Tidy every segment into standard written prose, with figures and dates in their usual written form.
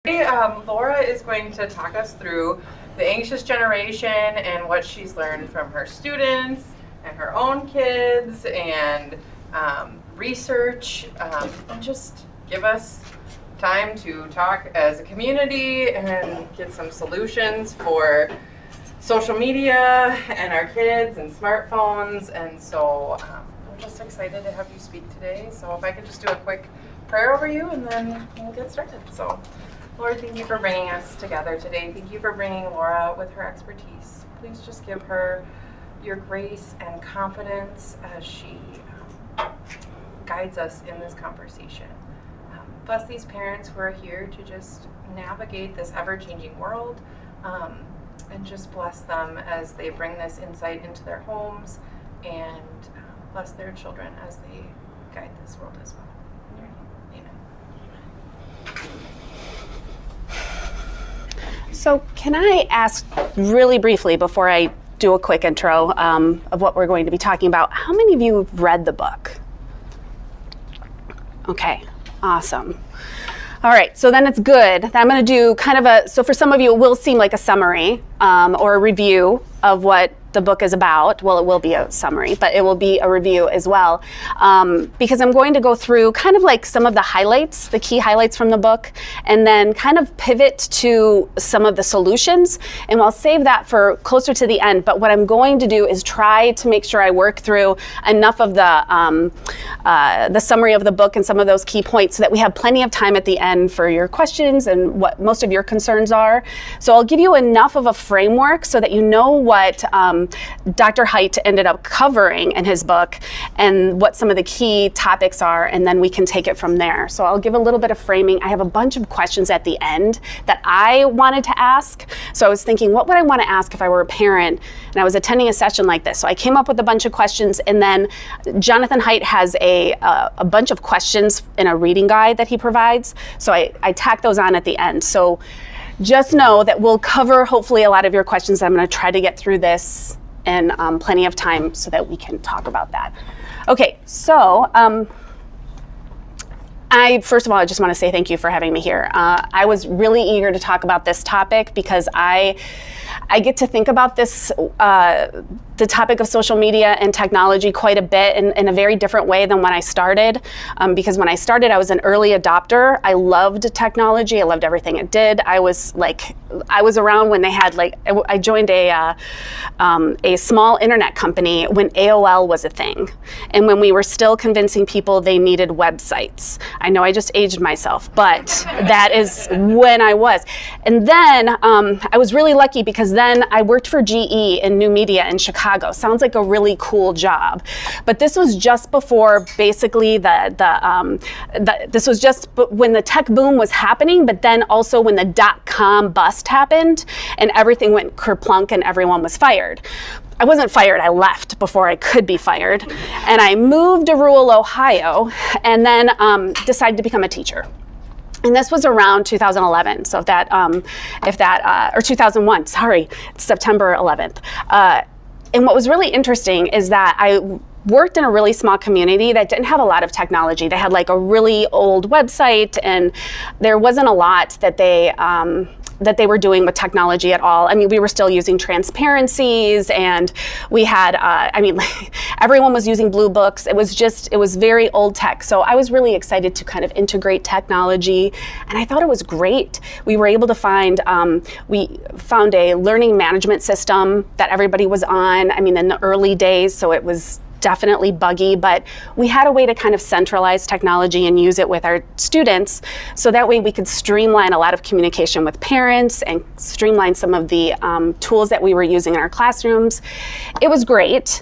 Laura is going to talk us through the anxious generation and what she's learned from her students and her own kids and research, and just give us time to talk as a community and get some solutions for social media and our kids and smartphones. And so we're just excited to have you speak today. So if I could just do a quick prayer over you and then we'll get started. So Lord, thank you for bringing us together today. Thank you for bringing Laura with her expertise. Please just give her your grace and confidence as she guides us in this conversation. Bless these parents who are here to just navigate this ever-changing world, and just bless them as they bring this insight into their homes, and bless their children as they guide this world as well. In your name, amen. So can I ask really briefly before I do a quick intro of what we're going to be talking about, how many of you have read the book? Okay, awesome. All right, so then it's good. I'm going to do kind of so for some of you it will seem like a summary or a review of what the book is about. Well, it will be a summary, but it will be a review as well, because I'm going to go through kind of like some of the highlights, the key highlights from the book, and then kind of pivot to some of the solutions, and I'll save that for closer to the end. But what I'm going to do is try to make sure I work through enough of the summary of the book and some of those key points so that we have plenty of time at the end for your questions and what most of your concerns are. So I'll give you enough of a framework so that you know what Dr. Haidt ended up covering in his book and what some of the key topics are, and then we can take it from there. So I'll give a little bit of framing. I have a bunch of questions at the end that I wanted to ask. So I was thinking, what would I want to ask if I were a parent and I was attending a session like this? So I came up with a bunch of questions, and then Jonathan Haidt has a bunch of questions in a reading guide that he provides. So I tack those on at the end. So just know that we'll cover hopefully a lot of your questions. I'm going to try to get through this in plenty of time so that we can talk about that. Okay, so first of all, I just want to say thank you for having me here. I was really eager to talk about this topic because I get to think about this, the topic of social media and technology quite a bit in a very different way than when I started. Because when I started, I was an early adopter. I loved technology. I loved everything it did. I was around when they had I joined a small internet company when AOL was a thing, and when we were still convincing people they needed websites. I know I just aged myself, but that is when I was. And then I was really lucky because then I worked for GE in new media in Chicago. Sounds like a really cool job, but this was just before basically this was just when the tech boom was happening, but then also when the .com bust happened and everything went kerplunk and everyone was fired. I wasn't fired, I left before I could be fired, and I moved to rural Ohio and then decided to become a teacher. And this was around 2011, so or 2001, sorry, September 11th. And what was really interesting is that I worked in a really small community that didn't have a lot of technology. They had like a really old website, and there wasn't a lot that they were doing with technology at all. I mean, we were still using transparencies, and we had, everyone was using Blue Books. It was very old tech. So I was really excited to kind of integrate technology, and I thought it was great. We were able to we found a learning management system that everybody was on. I mean, in the early days, so it was definitely buggy, but we had a way to kind of centralize technology and use it with our students, so that way we could streamline a lot of communication with parents and streamline some of the tools that we were using in our classrooms. It was great.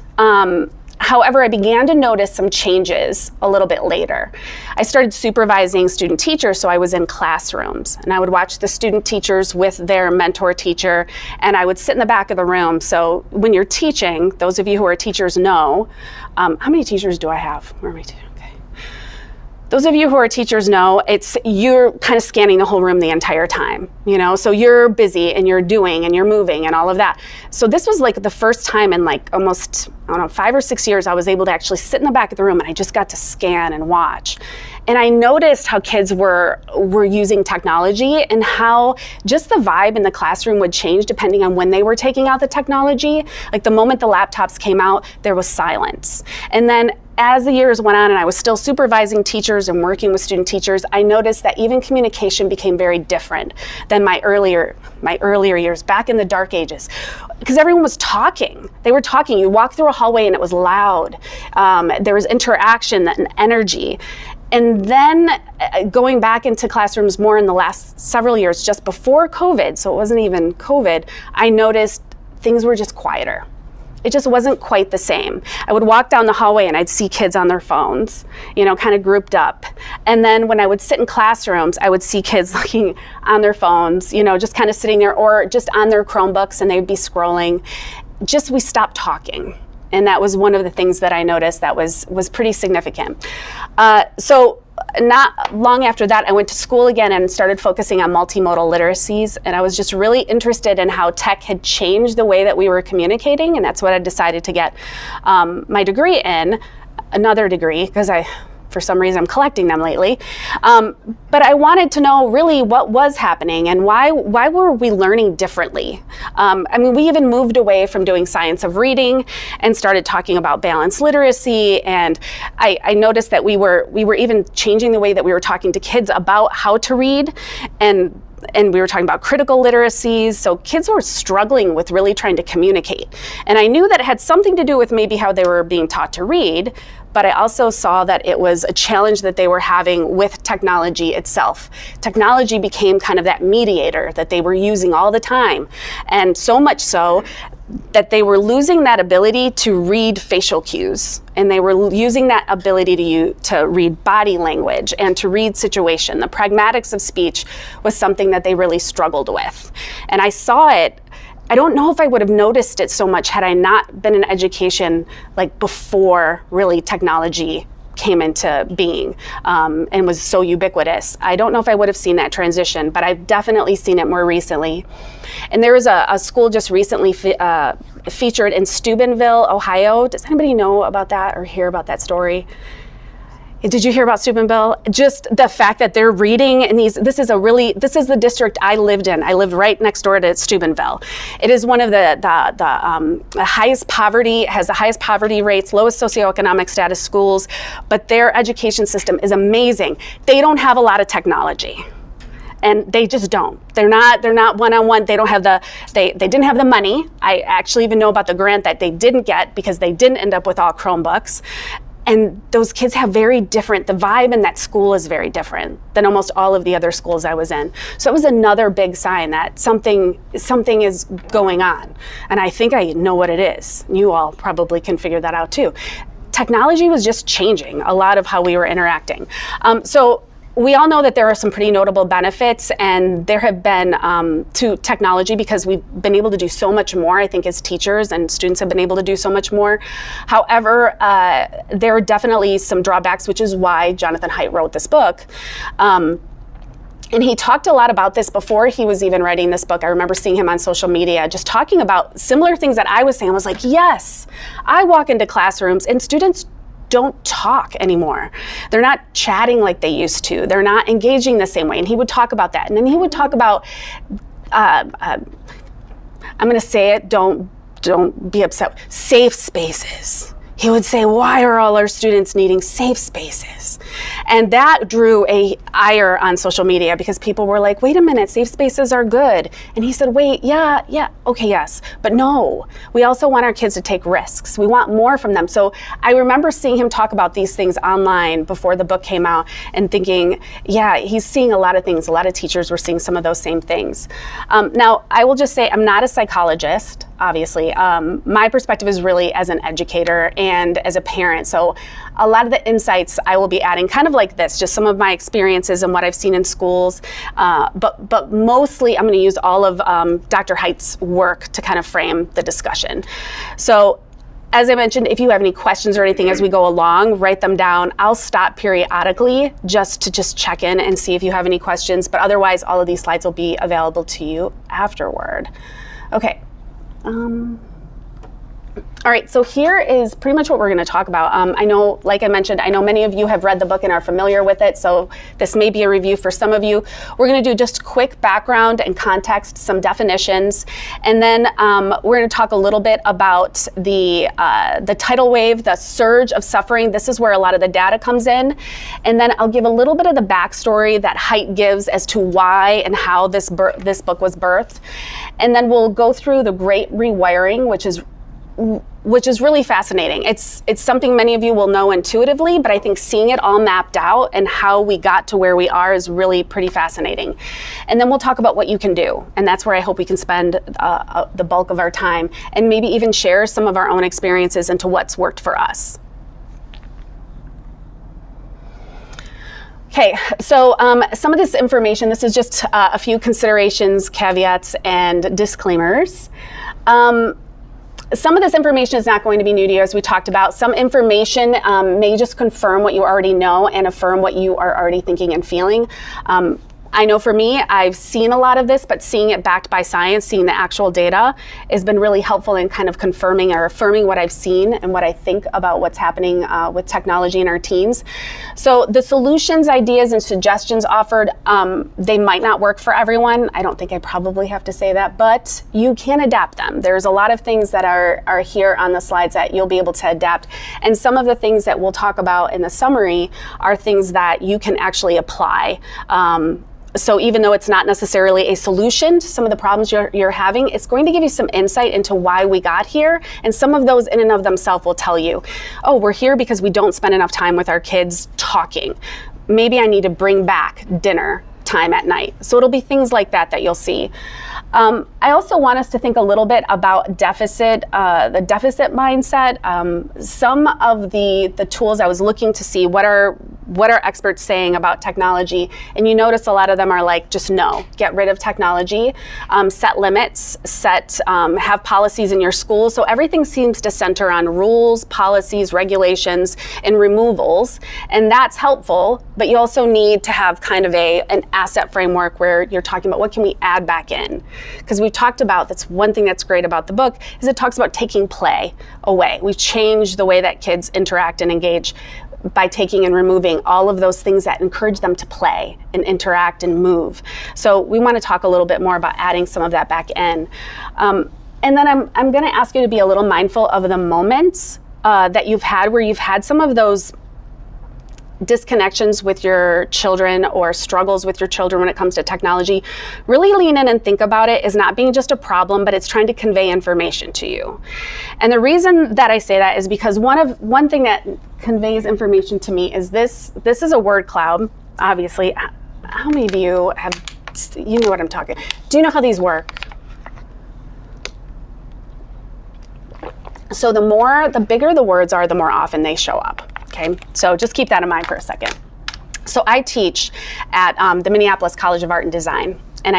However, I began to notice some changes a little bit later. I started supervising student teachers, so I was in classrooms, and I would watch the student teachers with their mentor teacher, and I would sit in the back of the room. So when you're teaching, those of you who are teachers know, how many teachers do I have? Where am I? Okay. those of you who are teachers know you're kind of scanning the whole room the entire time, so you're busy and you're doing and you're moving and all of that. So this was like the first time in like almost, 5 or 6 years I was able to actually sit in the back of the room and I just got to scan and watch. And I noticed how kids were using technology and how just the vibe in the classroom would change depending on when they were taking out the technology. Like the moment the laptops came out, there was silence. And then as the years went on and I was still supervising teachers and working with student teachers, I noticed that even communication became very different than my earlier years, back in the dark ages. Because everyone was talking. They were talking. You walked through a hallway and it was loud. There was interaction and energy. And then going back into classrooms more in the last several years, just before COVID, so it wasn't even COVID, I noticed things were just quieter. It just wasn't quite the same. I would walk down the hallway and I'd see kids on their phones, kind of grouped up. And then when I would sit in classrooms, I would see kids looking on their phones, just kind of sitting there or just on their Chromebooks and they'd be scrolling. We stopped talking. And that was one of the things that I noticed that was pretty significant. So not long after that, I went to school again and started focusing on multimodal literacies. And I was just really interested in how tech had changed the way that we were communicating. And that's what I decided to get my degree in, another degree, because for some reason I'm collecting them lately. But I wanted to know really what was happening and why were we learning differently? We even moved away from doing science of reading and started talking about balanced literacy. And I noticed that we were even changing the way that we were talking to kids about how to read, and we were talking about critical literacies. So kids were struggling with really trying to communicate. And I knew that it had something to do with maybe how they were being taught to read, but I also saw that it was a challenge that they were having with technology itself. Technology became kind of that mediator that they were using all the time. And so much so that they were losing that ability to read facial cues. And they were using that ability to read body language and to read situation. The pragmatics of speech was something that they really struggled with. And I saw it. I don't know if I would have noticed it so much had I not been in education like before really technology came into being and was so ubiquitous. I don't know if I would have seen that transition, but I've definitely seen it more recently. And there was a school just recently featured in Steubenville, Ohio. Does anybody know about that or hear about that story? Did you hear about Steubenville? Just the fact that they're reading and this is the district I lived in. I lived right next door to Steubenville. It is one of the highest poverty, has the highest poverty rates, lowest socioeconomic status schools, but their education system is amazing. They don't have a lot of technology. And they just don't. They're not one-on-one. They don't have they didn't have the money. I actually even know about the grant that they didn't get because they didn't end up with all Chromebooks. And those kids have the vibe in that school is very different than almost all of the other schools I was in. So it was another big sign that something is going on. And I think I know what it is. You all probably can figure that out too. Technology was just changing a lot of how we were interacting. So we all know that there are some pretty notable benefits, and there have been to technology because we've been able to do so much more, I think, as teachers, and students have been able to do so much more. However, there are definitely some drawbacks, which is why Jonathan Haidt wrote this book. And he talked a lot about this before he was even writing this book. I remember seeing him on social media just talking about similar things that I was saying. I was like, yes, I walk into classrooms and students don't talk anymore. They're not chatting like they used to. They're not engaging the same way. And he would talk about that. And then he would talk about, I'm going to say it, don't be upset, safe spaces. He would say, why are all our students needing safe spaces? And that drew a ire on social media because people were like, wait a minute, safe spaces are good. And he said, wait, yeah, okay, yes. But no, we also want our kids to take risks. We want more from them. So I remember seeing him talk about these things online before the book came out and thinking, yeah, he's seeing a lot of things. A lot of teachers were seeing some of those same things. Now, I will just say I'm not a psychologist, obviously. My perspective is really as an educator and as a parent. So a lot of the insights I will be adding kind of like this, just some of my experiences and what I've seen in schools. But mostly I'm going to use all of Dr. Haidt's work to kind of frame the discussion. So as I mentioned, if you have any questions or anything as we go along, write them down. I'll stop periodically just to check in and see if you have any questions, but otherwise all of these slides will be available to you afterward. Okay. All right, so here is pretty much what we're going to talk about. I know, like I mentioned, I know many of you have read the book and are familiar with it, so this may be a review for some of you. We're going to do just quick background and context, some definitions, and then we're going to talk a little bit about the tidal wave, the surge of suffering. This is where a lot of the data comes in, and then I'll give a little bit of the backstory that Haidt gives as to why and how this book was birthed, and then we'll go through the Great Rewiring, which is really fascinating. It's something many of you will know intuitively, but I think seeing it all mapped out and how we got to where we are is really pretty fascinating. And then we'll talk about what you can do, and that's where I hope we can spend the bulk of our time, and maybe even share some of our own experiences into what's worked for us. Okay, so some of this information, this is just a few considerations, caveats, and disclaimers. Some of this information is not going to be new to you, as we talked about. Some information may just confirm what you already know and affirm what you are already thinking and feeling. I know for me, I've seen a lot of this, but seeing it backed by science, seeing the actual data, has been really helpful in kind of confirming or affirming what I've seen and what I think about what's happening with technology in our teens. So the solutions, ideas, and suggestions offered, they might not work for everyone. I don't think I probably have to say that, but you can adapt them. There's a lot of things that are here on the slides that you'll be able to adapt. And some of the things that we'll talk about in the summary are things that you can actually apply. So even though it's not necessarily a solution to some of the problems you're having, it's going to give you some insight into why we got here. And some of those in and of themselves will tell you, oh, we're here because we don't spend enough time with our kids talking. Maybe I need to bring back dinner time at night. So it'll be things like that you'll see. I also want us to think a little bit about the deficit mindset. Some of the tools I was looking to see, what are experts saying about technology, and you notice a lot of them are like, just no, get rid of technology, set limits, have policies in your school. So everything seems to center on rules, policies, regulations, and removals, and that's helpful, but you also need to have kind of an asset framework where you're talking about what can we add back in. Because we've talked about, that's one thing that's great about the book, is it talks about taking play away. We've changed the way that kids interact and engage by taking and removing all of those things that encourage them to play and interact and move. So we want to talk a little bit more about adding some of that back in. And then I'm going to ask you to be a little mindful of the moments that you've had where you've had some of those disconnections with your children or struggles with your children when it comes to technology. Really lean in and think about it as not being just a problem, but it's trying to convey information to you. And the reason that I say that is because one thing that conveys information to me is this is a word cloud, obviously. How many of you you know what I'm talking? Do you know how these work? So the bigger the words are, the more often they show up. Okay, so just keep that in mind for a second. So I teach at the Minneapolis College of Art and Design, and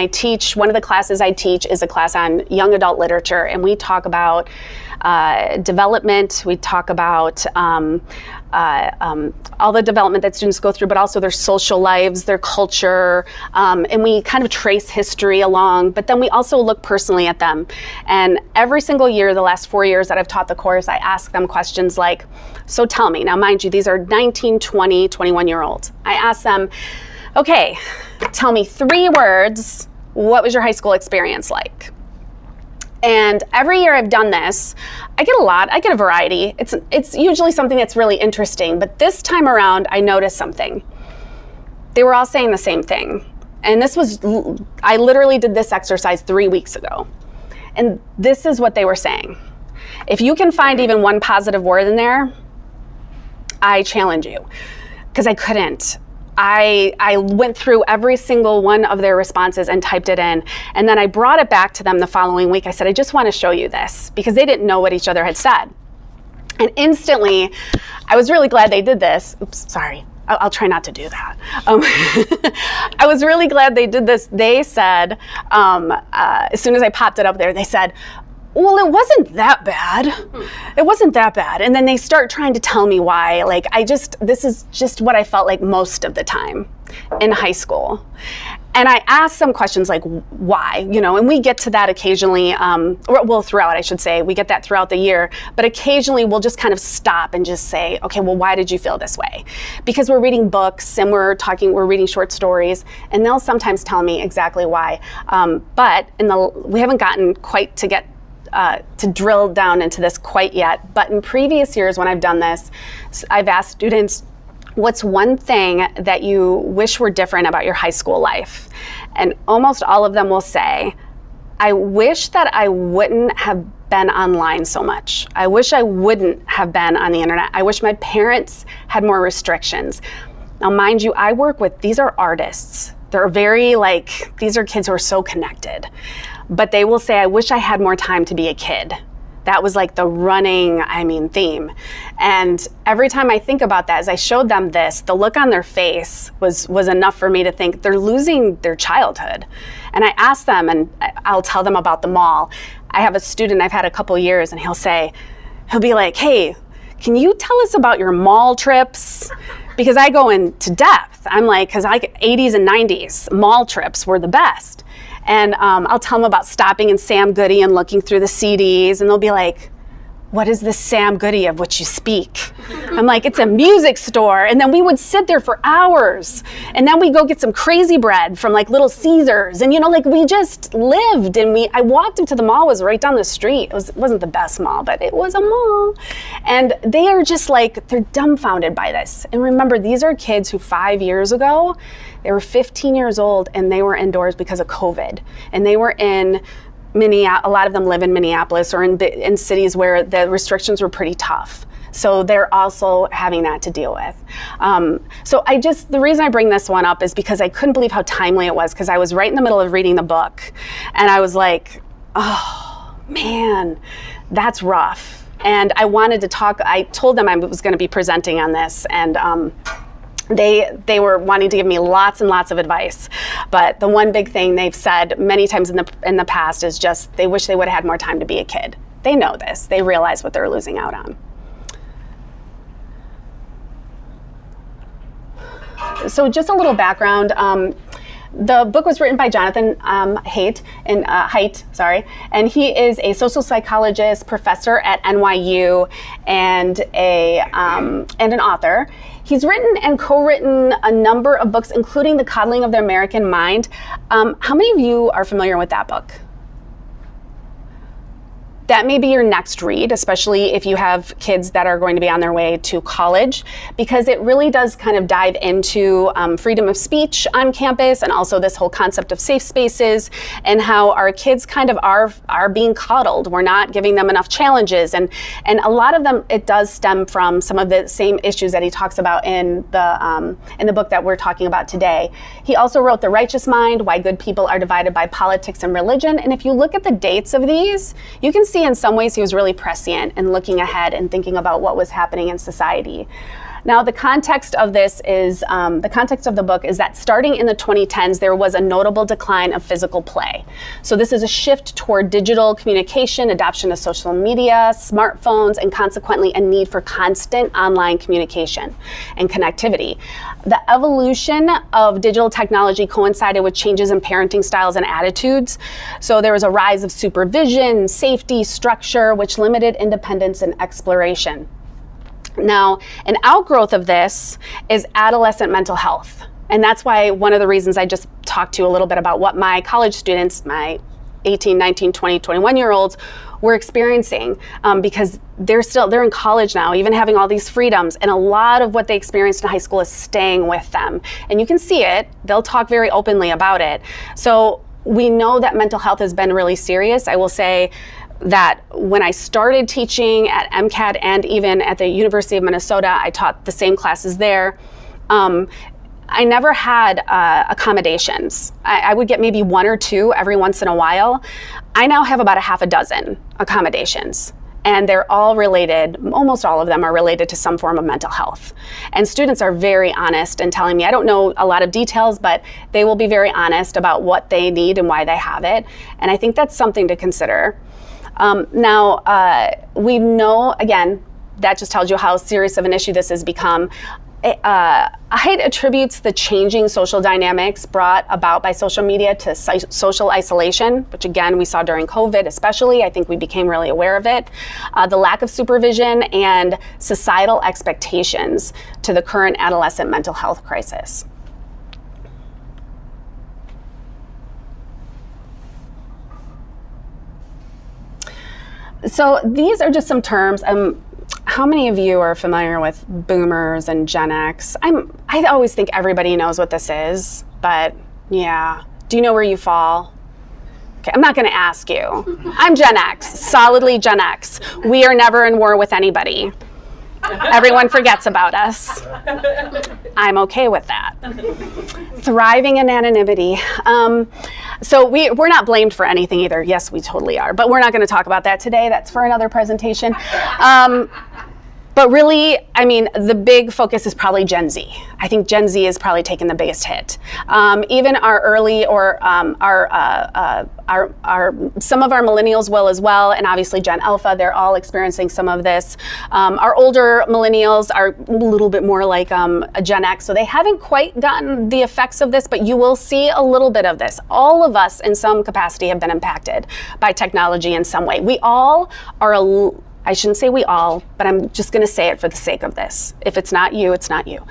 one of the classes I teach is a class on young adult literature, and we talk about development, we talk about all the development that students go through, but also their social lives, their culture, and we kind of trace history along, but then we also look personally at them. And every single year, the last 4 years that I've taught the course, I ask them questions like, so tell me, now mind you, these are 19, 20, 21-year-olds. I ask them, okay, tell me 3 words, what was your high school experience like? And every year I've done this, I get a variety. It's usually something that's really interesting, but this time around I noticed something. They were all saying the same thing. And I literally did this exercise 3 weeks ago. And this is what they were saying. If you can find even one positive word in there, I challenge you, because I couldn't. I went through every single one of their responses and typed it in, and then I brought it back to them the following week. I said, I just want to show you this, because they didn't know what each other had said. And instantly, I was really glad they did this. Oops, sorry. I'll try not to do that. I was really glad they did this. They said, as soon as I popped it up there, they said, well, it wasn't that bad. It wasn't that bad. And then they start trying to tell me why. Like, this is just what I felt like most of the time in high school. And I asked some questions like, why, and we get to that occasionally, throughout, I should say, we get that throughout the year, but occasionally we'll just kind of stop and just say, okay, well, why did you feel this way? Because we're reading books and we're reading short stories, and they'll sometimes tell me exactly why. But we haven't gotten quite to drill down into this quite yet. But in previous years when I've done this, I've asked students, what's one thing that you wish were different about your high school life? And almost all of them will say, I wish that I wouldn't have been online so much. I wish I wouldn't have been on the internet. I wish my parents had more restrictions. Now, mind you, I work with, these are artists. They're these are kids who are so connected. But they will say, I wish I had more time to be a kid. That was like the running, theme. And every time I think about that, as I showed them this, the look on their face was enough for me to think they're losing their childhood. And I ask them, and I'll tell them about the mall. I have a student I've had a couple years, and he'll be like, hey, can you tell us about your mall trips? Because I go into depth. I'm like, because 80s and 90s, mall trips were the best. And I'll tell them about stopping in Sam Goody and looking through the CDs, and they'll be like, what is this Sam Goody of which you speak? I'm like, it's a music store. And then we would sit there for hours, and then we go get some crazy bread from like Little Caesars. And we just lived, and I walked into the mall, was right down the street. It wasn't the best mall, but it was a mall. And they are just they're dumbfounded by this. And remember, these are kids who 5 years ago, they were 15 years old, and they were indoors because of COVID. And they were in a lot of them live in Minneapolis or in cities where the restrictions were pretty tough. So they're also having that to deal with. The reason I bring this one up is because I couldn't believe how timely it was, because I was right in the middle of reading the book, and I was like, oh man, that's rough. And I wanted to talk, I told them I was going to be presenting on this, and they were wanting to give me lots and lots of advice. But the one big thing they've said many times in the past is just they wish they would have had more time to be a kid. They know this. They realize what they're losing out on. So just a little background. The book was written by Jonathan Haidt, and he is a social psychologist, professor at NYU, and an author. He's written and co-written a number of books, including The Coddling of the American Mind. How many of you are familiar with that book? That may be your next read, especially if you have kids that are going to be on their way to college, because it really does kind of dive into freedom of speech on campus, and also this whole concept of safe spaces, and how our kids kind of are being coddled. We're not giving them enough challenges, and a lot of them, it does stem from some of the same issues that he talks about in the book that we're talking about today. He also wrote The Righteous Mind: Why Good People Are Divided by Politics and Religion, and if you look at the dates of these, you can see in some ways he was really prescient and looking ahead and thinking about what was happening in society. Now, the context of this is, the context of the book is that starting in the 2010s, there was a notable decline of physical play. So this is a shift toward digital communication, adoption of social media, smartphones, and consequently a need for constant online communication and connectivity. The evolution of digital technology coincided with changes in parenting styles and attitudes. So there was a rise of supervision, safety, structure, which limited independence and exploration. Now, an outgrowth of this is adolescent mental health. And that's why one of the reasons I just talked to you a little bit about what my college students, my 18, 19, 20, 21-year-olds were experiencing, because they're in college now, even having all these freedoms, and a lot of what they experienced in high school is staying with them. And you can see it, they'll talk very openly about it. So we know that mental health has been really serious. I will say that when I started teaching at MCAT and even at the University of Minnesota, I taught the same classes there. I never had accommodations. I would get maybe one or two every once in a while. I now have about a half a dozen accommodations, and they're all related, almost all of them are related to some form of mental health. And students are very honest in telling me, I don't know a lot of details, but they will be very honest about what they need and why they have it. And I think that's something to consider. We know, again, that just tells you how serious of an issue this has become. Height attributes the changing social dynamics brought about by social media to social isolation, which again, we saw during COVID especially. I think we became really aware of it. The lack of supervision and societal expectations to the current adolescent mental health crisis. So these are just some terms. How many of you are familiar with boomers and Gen X? I always think everybody knows what this is, but yeah. Do you know where you fall? Okay, I'm not going to ask you. I'm Gen X, solidly Gen X. We are never in war with anybody. Everyone forgets about us. I'm okay with that. Thriving in anonymity. So we're not blamed for anything either. Yes, we totally are, but we're not going to talk about that today. That's for another presentation. But really, I mean, the big focus is probably Gen Z. I think Gen Z is probably taking the biggest hit. Even our early or some of our millennials will as well, and obviously Gen Alpha, they're all experiencing some of this. Our older millennials are a little bit more like a Gen X, so they haven't quite gotten the effects of this, but you will see a little bit of this. All of us in some capacity have been impacted by technology in some way. We all are I shouldn't say we all, but I'm just going to say it for the sake of this. If it's not you, it's not you.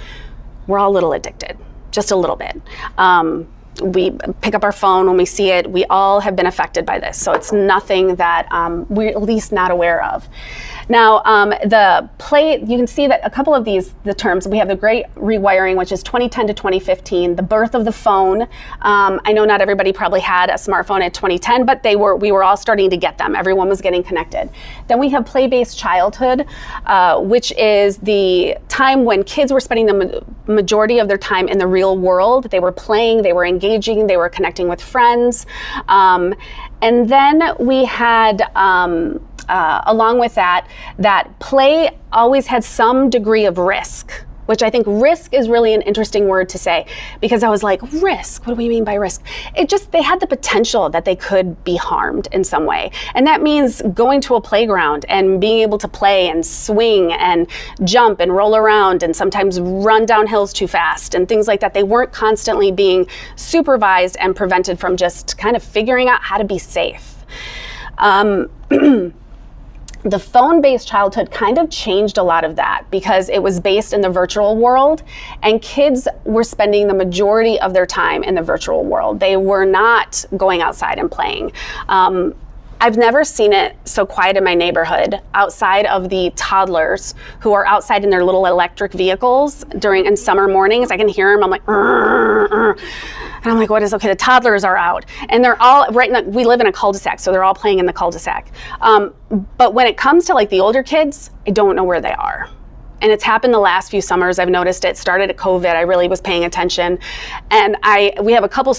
We're all a little addicted, just a little bit. We pick up our phone when we see it. We all have been affected by this. So it's nothing that we're at least not aware of. Now, you can see that a couple of the terms, we have the Great Rewiring, which is 2010 to 2015, the birth of the phone. I know not everybody probably had a smartphone at 2010, but we were all starting to get them. Everyone was getting connected. Then we have play-based childhood, which is the time when kids were spending the majority of their time in the real world. They were playing, they were engaging, they were connecting with friends. And then we had, along with that play always had some degree of risk, which I think risk is really an interesting word to say, because I was like, risk, what do we mean by risk? They had the potential that they could be harmed in some way. And that means going to a playground and being able to play and swing and jump and roll around and sometimes run down hills too fast and things like that. They weren't constantly being supervised and prevented from just kind of figuring out how to be safe. The phone-based childhood kind of changed a lot of that because it was based in the virtual world, and kids were spending the majority of their time in the virtual world. They were not going outside and playing. I've never seen it so quiet in my neighborhood outside of the toddlers who are outside in their little electric vehicles in summer mornings. I can hear them. I'm like, and I'm like, what is okay? The toddlers are out, and they're all we live in a cul-de-sac, so they're all playing in the cul-de-sac. But when it comes to like the older kids, I don't know where they are. And it's happened the last few summers. I've noticed it started at COVID. I really was paying attention. And we have a couple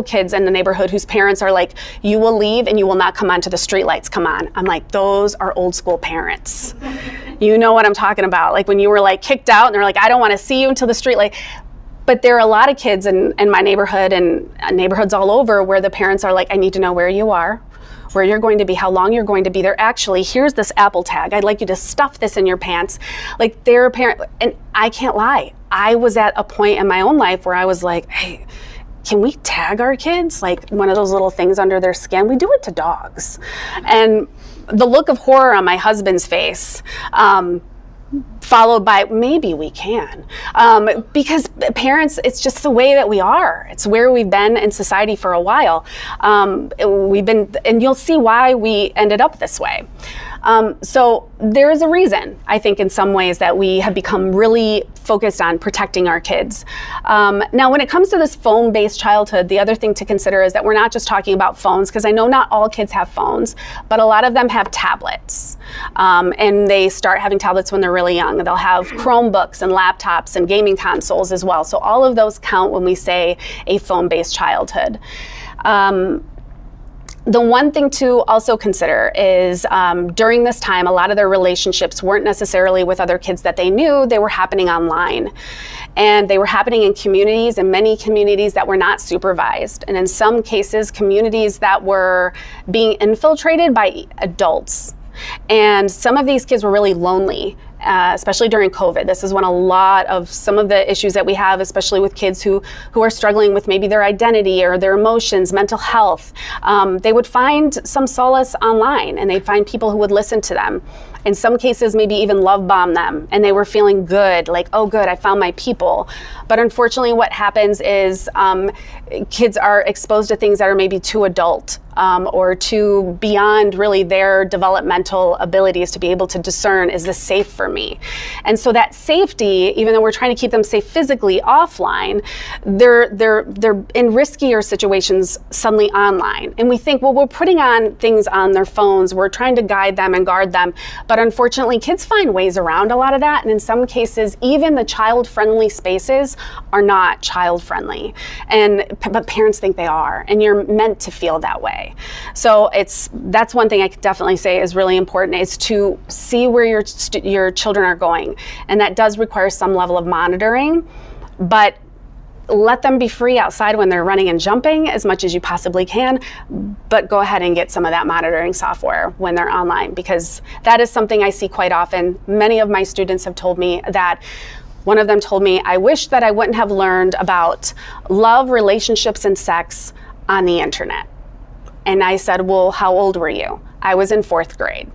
kids in the neighborhood whose parents are like, you will leave and you will not come onto the streetlights, come on. I'm like, those are old school parents. You know what I'm talking about. Like when you were like kicked out and they're like, I don't want to see you until the streetlight. But there are a lot of kids in my neighborhood and neighborhoods all over where the parents are like, I need to know where you are, where you're going to be, how long you're going to be there. Actually, here's this Apple tag. I'd like you to stuff this in your pants. Like they're a parent, and I can't lie. I was at a point in my own life where I was like, hey, can we tag our kids? Like one of those little things under their skin. We do it to dogs. And the look of horror on my husband's face, followed by maybe we can, because parents, it's just the way that we are. It's where we've been in society for a while. And you'll see why we ended up this way. So there is a reason, I think, in some ways that we have become really focused on protecting our kids. Now, when it comes to this phone-based childhood, the other thing to consider is that we're not just talking about phones, because I know not all kids have phones, but a lot of them have tablets. And they start having tablets when they're really young. They'll have Chromebooks and laptops and gaming consoles as well. So all of those count when we say a phone-based childhood. The one thing to also consider is during this time, a lot of their relationships weren't necessarily with other kids that they knew, they were happening online. And they were happening in communities, and many communities that were not supervised. And in some cases, communities that were being infiltrated by adults. And some of these kids were really lonely, especially during COVID. This is when a lot of some of the issues that we have, especially with kids who are struggling with maybe their identity or their emotions, mental health, they would find some solace online, and they'd find people who would listen to them. In some cases, maybe even love bomb them, and they were feeling good, like, oh good, I found my people. But unfortunately what happens is kids are exposed to things that are maybe too adult or too beyond really their developmental abilities to be able to discern, is this safe for me? And so that safety, even though we're trying to keep them safe physically offline, they're in riskier situations suddenly online. And we think, well, we're putting on things on their phones, we're trying to guide them and guard them. But unfortunately, kids find ways around a lot of that. And in some cases, even the child-friendly spaces are not child-friendly. But parents think they are, and you're meant to feel that way. So that's one thing I could definitely say is really important, is to see where your children are going. And that does require some level of monitoring, but let them be free outside when they're running and jumping as much as you possibly can, but go ahead and get some of that monitoring software when they're online, because that is something I see quite often. Many of my students have told me that. One of them told me, I wish that I wouldn't have learned about love, relationships, and sex on the internet. And I said, well, how old were you? I was in 4th grade.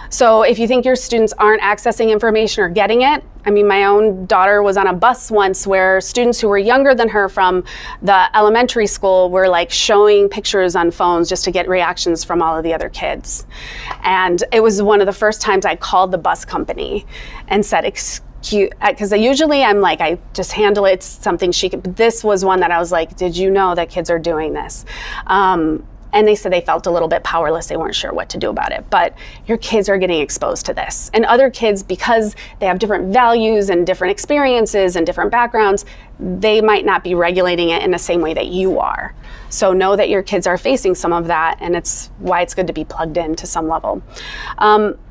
So if you think your students aren't accessing information or getting it, I mean, my own daughter was on a bus once where students who were younger than her from the elementary school were like showing pictures on phones just to get reactions from all of the other kids. And it was one of the first times I called the bus company and said, because usually I'm like, I just handle it, it's something she could, but this was one that I was like, did you know that kids are doing this? And they said they felt a little bit powerless. They weren't sure what to do about it. But your kids are getting exposed to this. And other kids, because they have different values and different experiences and different backgrounds, they might not be regulating it in the same way that you are. So know that your kids are facing some of that, and it's why it's good to be plugged in to some level.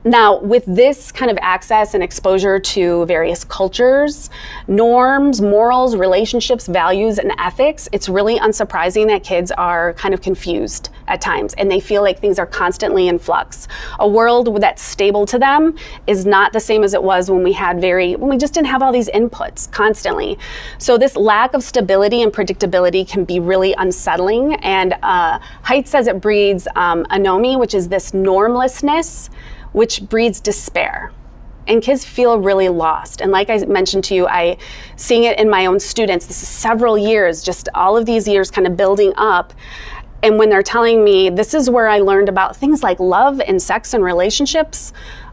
Now, with this kind of access and exposure to various cultures, norms, morals, relationships, values, and ethics, it's really unsurprising that kids are kind of confused at times, and they feel like things are constantly in flux. A world that's stable to them is not the same as it was when we just didn't have all these inputs constantly. So this lack of stability and predictability can be really unsettling. And Haidt says it breeds anomie, which is this normlessness, which breeds despair. And kids feel really lost. And like I mentioned to you, seeing it in my own students, this is several years, just all of these years kind of building up. And when they're telling me, this is where I learned about things like love and sex and relationships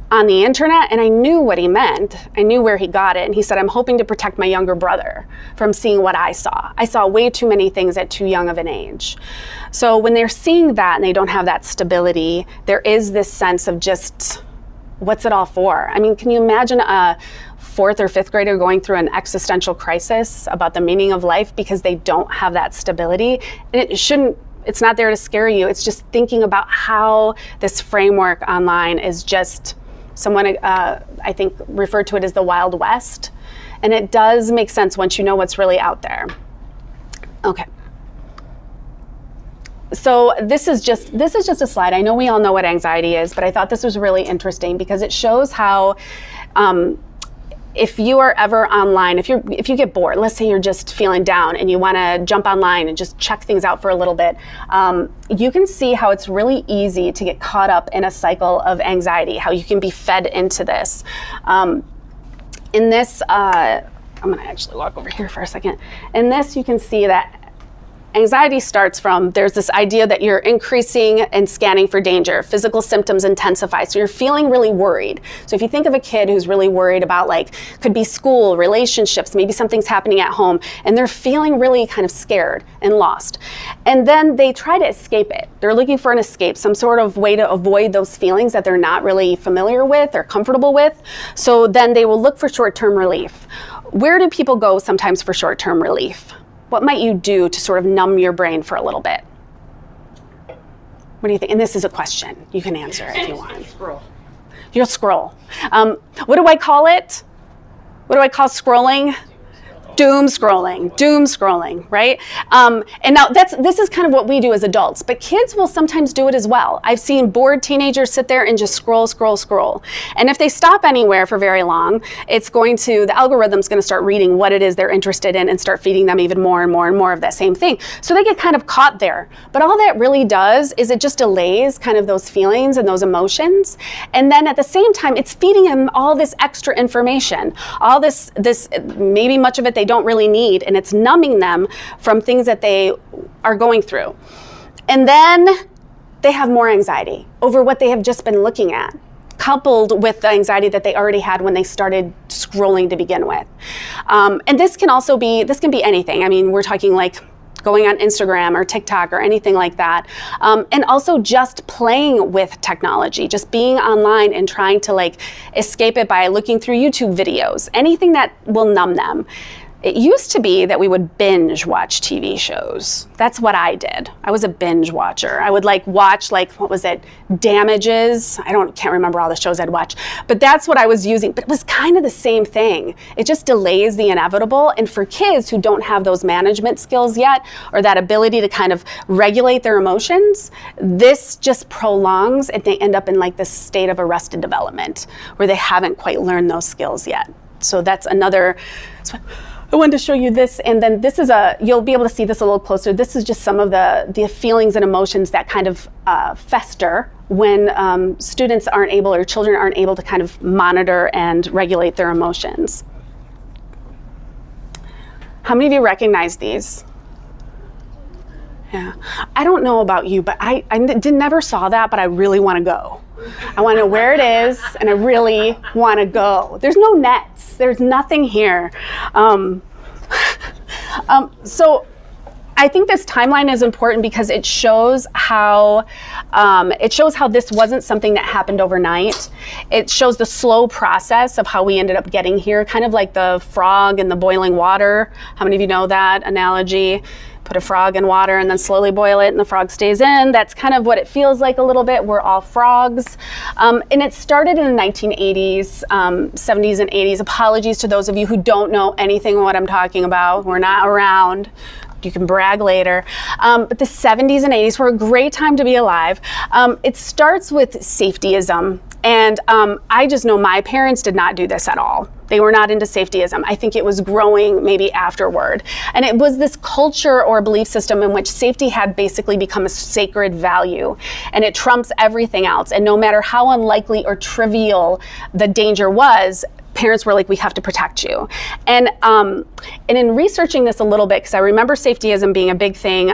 on the internet, and I knew what he meant. I knew where he got it. And he said, I'm hoping to protect my younger brother from seeing what I saw. I saw way too many things at too young of an age. So when they're seeing that and they don't have that stability, there is this sense of just, what's it all for? I mean, can you imagine a 4th or 5th grader going through an existential crisis about the meaning of life because they don't have that stability? And it's not there to scare you. It's just thinking about how this framework online is just, someone I think referred to it as the Wild West. And it does make sense once you know what's really out there. Okay. So this is just a slide. I know we all know what anxiety is, but I thought this was really interesting because it shows how if you are ever online, if you get bored, let's say you're just feeling down and you want to jump online and just check things out for a little bit, you can see how it's really easy to get caught up in a cycle of anxiety, how you can be fed into this. In this, I'm going to actually walk over here for a second. In this, you can see that anxiety starts from, there's this idea that you're increasing and scanning for danger. Physical symptoms intensify. So you're feeling really worried. So if you think of a kid who's really worried about, like, could be school, relationships, maybe something's happening at home, and they're feeling really kind of scared and lost. And then they try to escape it. They're looking for an escape, some sort of way to avoid those feelings that they're not really familiar with or comfortable with. So then they will look for short-term relief. Where do people go sometimes for short-term relief? What might you do to sort of numb your brain for a little bit? What do you think? And this is a question. You can answer if you want. Scroll. You'll scroll. What do I call it? What do I call scrolling? Doom scrolling, right? And now this is kind of what we do as adults, but kids will sometimes do it as well. I've seen bored teenagers sit there and just scroll. And if they stop anywhere for very long, the algorithm's going to start reading what it is they're interested in and start feeding them even more and more of that same thing. So they get kind of caught there. But all that really does is it just delays kind of those feelings and those emotions. And then at the same time, it's feeding them all this extra information, all this maybe much of it they don't really need, and it's numbing them from things that they are going through. And then they have more anxiety over what they have just been looking at, coupled with the anxiety that they already had when they started scrolling to begin with. And this can be anything. I mean, we're talking like going on Instagram or TikTok or anything like that. And also just playing with technology, just being online and trying to like escape it by looking through YouTube videos, anything that will numb them. It used to be that we would binge watch TV shows. That's what I did. I was a binge watcher. I would watch what was it? Damages. Can't remember all the shows I'd watch, but that's what I was using. But it was kind of the same thing. It just delays the inevitable. And for kids who don't have those management skills yet, or that ability to kind of regulate their emotions, this just prolongs and they end up in this state of arrested development where they haven't quite learned those skills yet. So that's another. I wanted to show you this, and then this is you'll be able to see this a little closer. This is just some of the feelings and emotions that kind of fester when students aren't able, or children aren't able to kind of monitor and regulate their emotions. How many of you recognize these? Yeah, I don't know about you, but I never saw that, but I really want to go. I want to know where it is, and I really want to go. There's no nets. There's nothing here. So I think this timeline is important because it shows how this wasn't something that happened overnight. It shows the slow process of how we ended up getting here, kind of like the frog in the boiling water. How many of you know that analogy? Put a frog in water and then slowly boil it and the frog stays in. That's kind of what it feels like a little bit. We're all frogs. And it started in the 1980s, 70s and 80s. Apologies to those of you who don't know anything of what I'm talking about. We're not around. You can brag later. But the 70s and 80s were a great time to be alive. It starts with safetyism. And I just know my parents did not do this at all. They were not into safetyism. I think it was growing maybe afterward. And it was this culture or belief system in which safety had basically become a sacred value. And it trumps everything else. And no matter how unlikely or trivial the danger was, parents were like, we have to protect you. And in researching this a little bit, because I remember safetyism being a big thing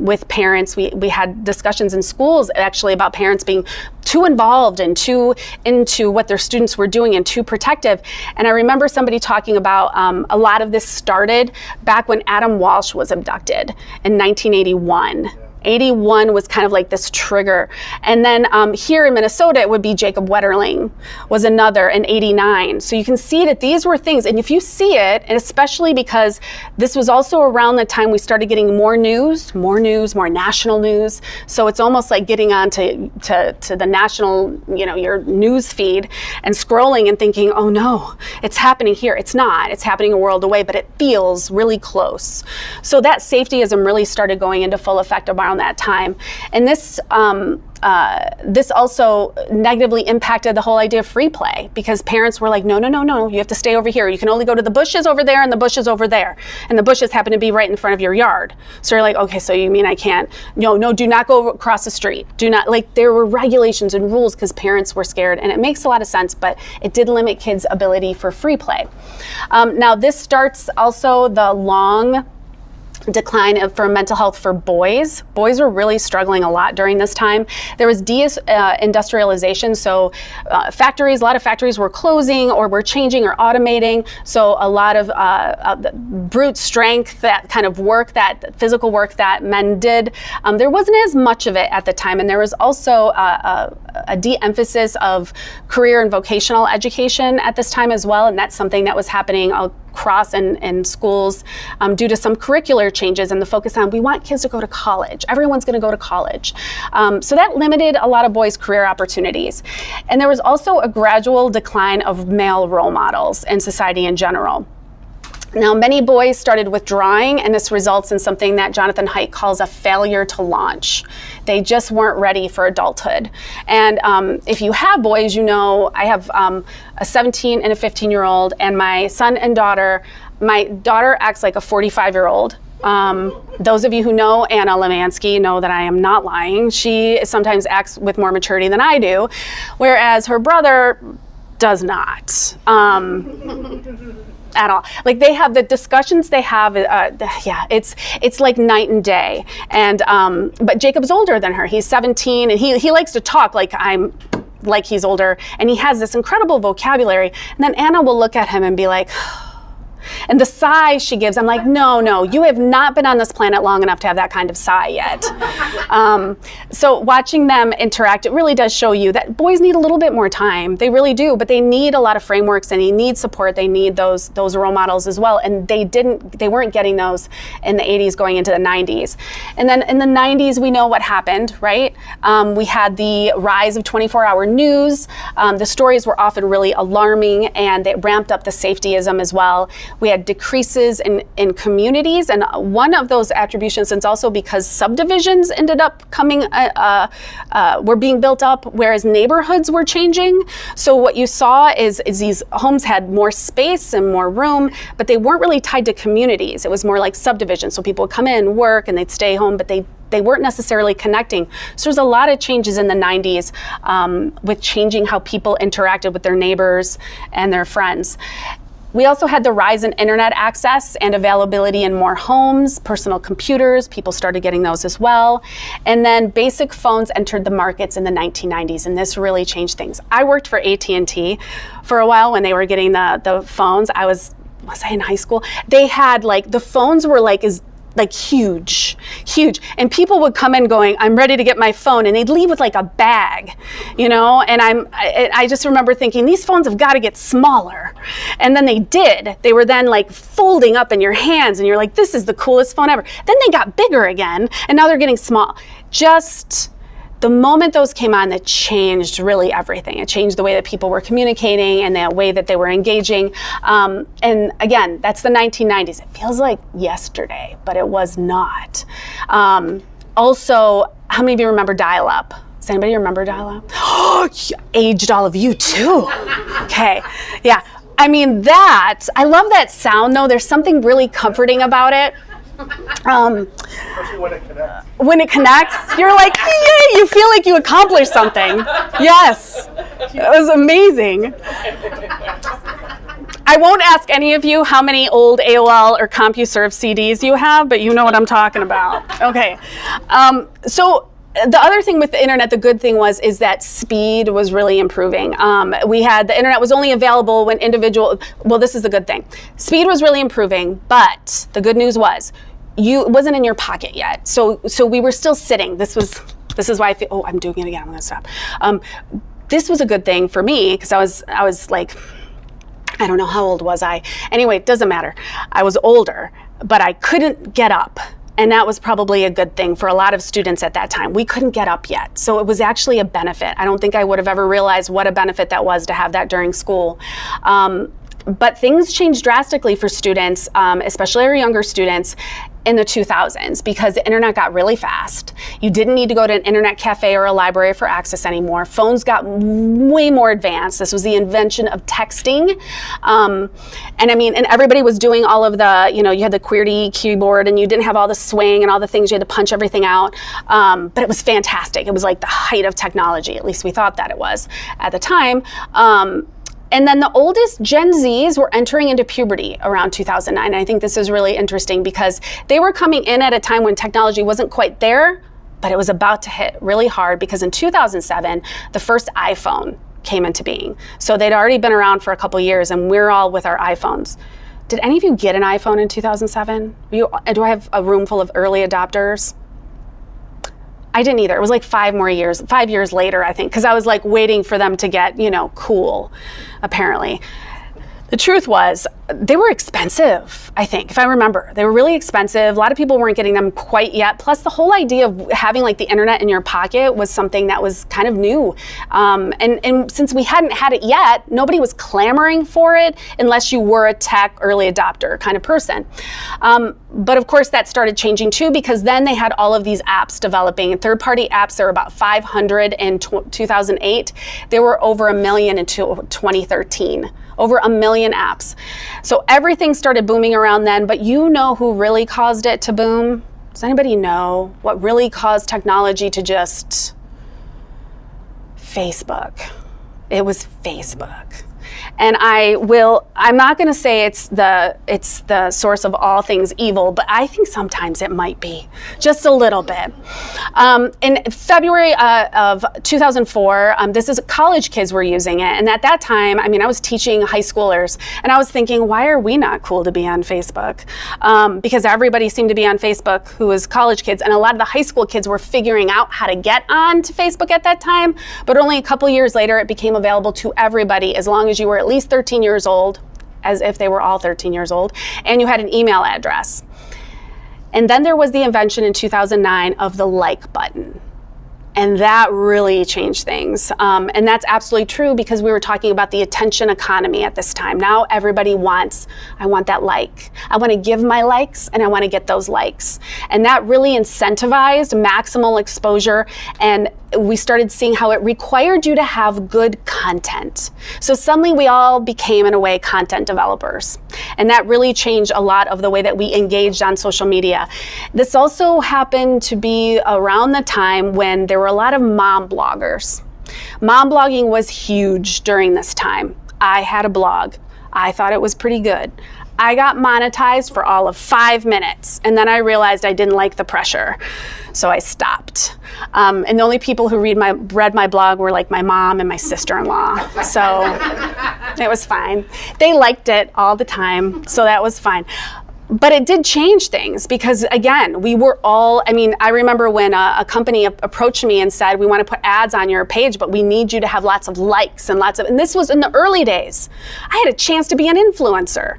with parents, we had discussions in schools actually about parents being too involved and too into what their students were doing and too protective. And I remember somebody talking about a lot of this started back when Adam Walsh was abducted in 1981. 81 was kind of like this trigger. And then here in Minnesota, it would be Jacob Wetterling was another in 89. So you can see that these were things, and if you see it, and especially because this was also around the time we started getting more news, more national news. So it's almost like getting on to the national, your news feed and scrolling and thinking, oh no, it's happening here. It's not. It's happening a world away, but it feels really close. So that safetyism really started going into full effect around that time. And this also negatively impacted the whole idea of free play, because parents were like, no, you have to stay over here. You can only go to the bushes over there and the bushes over there. And the bushes happen to be right in front of your yard. So you're like, okay, so you mean I can't? No, do not go across the street. Do not, there were regulations and rules because parents were scared. And it makes a lot of sense, but it did limit kids' ability for free play. Now this starts also the long decline for mental health for boys. Boys were really struggling a lot during this time. There was deindustrialization, so a lot of factories were closing or were changing or automating. So a lot of brute strength, that kind of work, that physical work that men did, there wasn't as much of it at the time. And there was also a de-emphasis of career and vocational education at this time as well. And that's something that was happening. I'll across in schools due to some curricular changes and the focus on we want kids to go to college. Everyone's going to go to college. So that limited a lot of boys' career opportunities. And there was also a gradual decline of male role models in society in general. Now, many boys started withdrawing, and this results in something that Jonathan Haidt calls a failure to launch. They just weren't ready for adulthood. And if you have boys, you know, I have a 17 and a 15-year-old, and my son and daughter, my daughter acts like a 45-year-old. Those of you who know Anna Lemanski know that I am not lying. She sometimes acts with more maturity than I do, whereas her brother does not. At all. Like they have the discussions they have, it's like night and day. And but Jacob's older than her. He's 17, and he likes to talk like he's older, and he has this incredible vocabulary. And then Anna will look at him and be like, and the sigh she gives, I'm like, no, you have not been on this planet long enough to have that kind of sigh yet. So watching them interact, it really does show you that boys need a little bit more time. They really do, but they need a lot of frameworks, and they need support. They need those role models as well. And they weren't getting those in the 80s going into the 90s. And then in the 90s, we know what happened, right? We had the rise of 24-hour news. The stories were often really alarming, and they ramped up the safetyism as well. We had decreases in communities, and one of those attributions is also because subdivisions ended up were being built up, whereas neighborhoods were changing. So what you saw is these homes had more space and more room, but they weren't really tied to communities. It was more like subdivisions. So people would come in, work, and they'd stay home, but they weren't necessarily connecting. So there's a lot of changes in the 90s with changing how people interacted with their neighbors and their friends. We also had the rise in internet access and availability in more homes, personal computers, people started getting those as well. And then basic phones entered the markets in the 1990s, and this really changed things. I worked for AT&T for a while when they were getting the phones. Was I in high school? They had the phones were huge. And people would come in going, I'm ready to get my phone. And they'd leave with a bag, you know? And I just remember thinking, these phones have got to get smaller. And then they did. They were then folding up in your hands, and you're like, this is the coolest phone ever. Then they got bigger again, and now they're getting small. Just the moment those came on, that changed really everything. It changed the way that people were communicating and the way that they were engaging. And again, that's the 1990s. It feels like yesterday, but it was not. Also, how many of you remember dial-up? Does anybody remember dial-up? Oh, aged all of you too. Okay, yeah. I mean, I love that sound though. There's something really comforting about it. Especially when it connects. When it connects, you're like, yay, you feel like you accomplished something. Yes, it was amazing. I won't ask any of you how many old AOL or CompuServe CDs you have, but you know what I'm talking about. Okay, so the other thing with the internet, the good thing is that speed was really improving. The internet was only available when this is the good thing. Speed was really improving, but the good news it wasn't in your pocket yet. So we were still sitting. This is why I feel, I'm doing it again, I'm gonna stop. This was a good thing for me, because I was like, I don't know, how old was I? Anyway, it doesn't matter. I was older, but I couldn't get up. And that was probably a good thing for a lot of students at that time. We couldn't get up yet. So it was actually a benefit. I don't think I would have ever realized what a benefit that was to have that during school. But things changed drastically for students, especially our younger students, in the 2000s, because the internet got really fast. You didn't need to go to an internet cafe or a library for access anymore. Phones got way more advanced. This was the invention of texting. And everybody was doing all of the, you had the QWERTY keyboard, and you didn't have all the swing and all the things, you had to punch everything out. But it was fantastic. It was like the height of technology. At least we thought that it was at the time. And then the oldest Gen Zs were entering into puberty around 2009. And I think this is really interesting because they were coming in at a time when technology wasn't quite there, but it was about to hit really hard, because in 2007, the first iPhone came into being. So they'd already been around for a couple years, and we're all with our iPhones. Did any of you get an iPhone in 2007? Do I have a room full of early adopters? I didn't either. It was like 5 years later, I think, because I was waiting for them to get, cool, apparently. The truth was, they were expensive, I think, if I remember. They were really expensive. A lot of people weren't getting them quite yet. Plus, the whole idea of having like the internet in your pocket was something that was kind of new. And since we hadn't had it yet, nobody was clamoring for it unless you were a tech early adopter kind of person. But of course, that started changing too, because then they had all of these apps developing. Third-party apps, there were about 500 in 2008. There were over 1 million in 2013. Over 1 million apps. So everything started booming around then, but you know who really caused it to boom? Does anybody know what really caused technology to just... Facebook. It was Facebook. And I'm not going to say it's the source of all things evil, but I think sometimes it might be, just a little bit. In February of 2004, this is college kids were using it. And at that time, I mean, I was teaching high schoolers, and I was thinking, why are we not cool to be on Facebook? Because everybody seemed to be on Facebook who was college kids, and a lot of the high school kids were figuring out how to get on to Facebook at that time. But only a couple years later, it became available to everybody, as long as you were at least 13 years old, as if they were all 13 years old, and you had an email address. And then there was the invention in 2009 of the like button. And that really changed things. And that's absolutely true, because we were talking about the attention economy at this time. Now everybody wants, I want that like. I want to give my likes, and I want to get those likes. And that really incentivized maximal exposure, and we started seeing how it required you to have good content. So suddenly we all became, in a way, content developers. And that really changed a lot of the way that we engaged on social media. This also happened to be around the time when there were a lot of mom bloggers. Mom blogging was huge during this time. I had a blog. I thought it was pretty good. I got monetized for all of 5 minutes, and then I realized I didn't like the pressure, so I stopped. And the only people who read my blog were like my mom and my sister-in-law, so it was fine. They liked it all the time, so that was fine. But it did change things, because again, we were all, I mean, I remember when a company approached me and said, we want to put ads on your page, but we need you to have lots of likes and this was in the early days. I had a chance to be an influencer.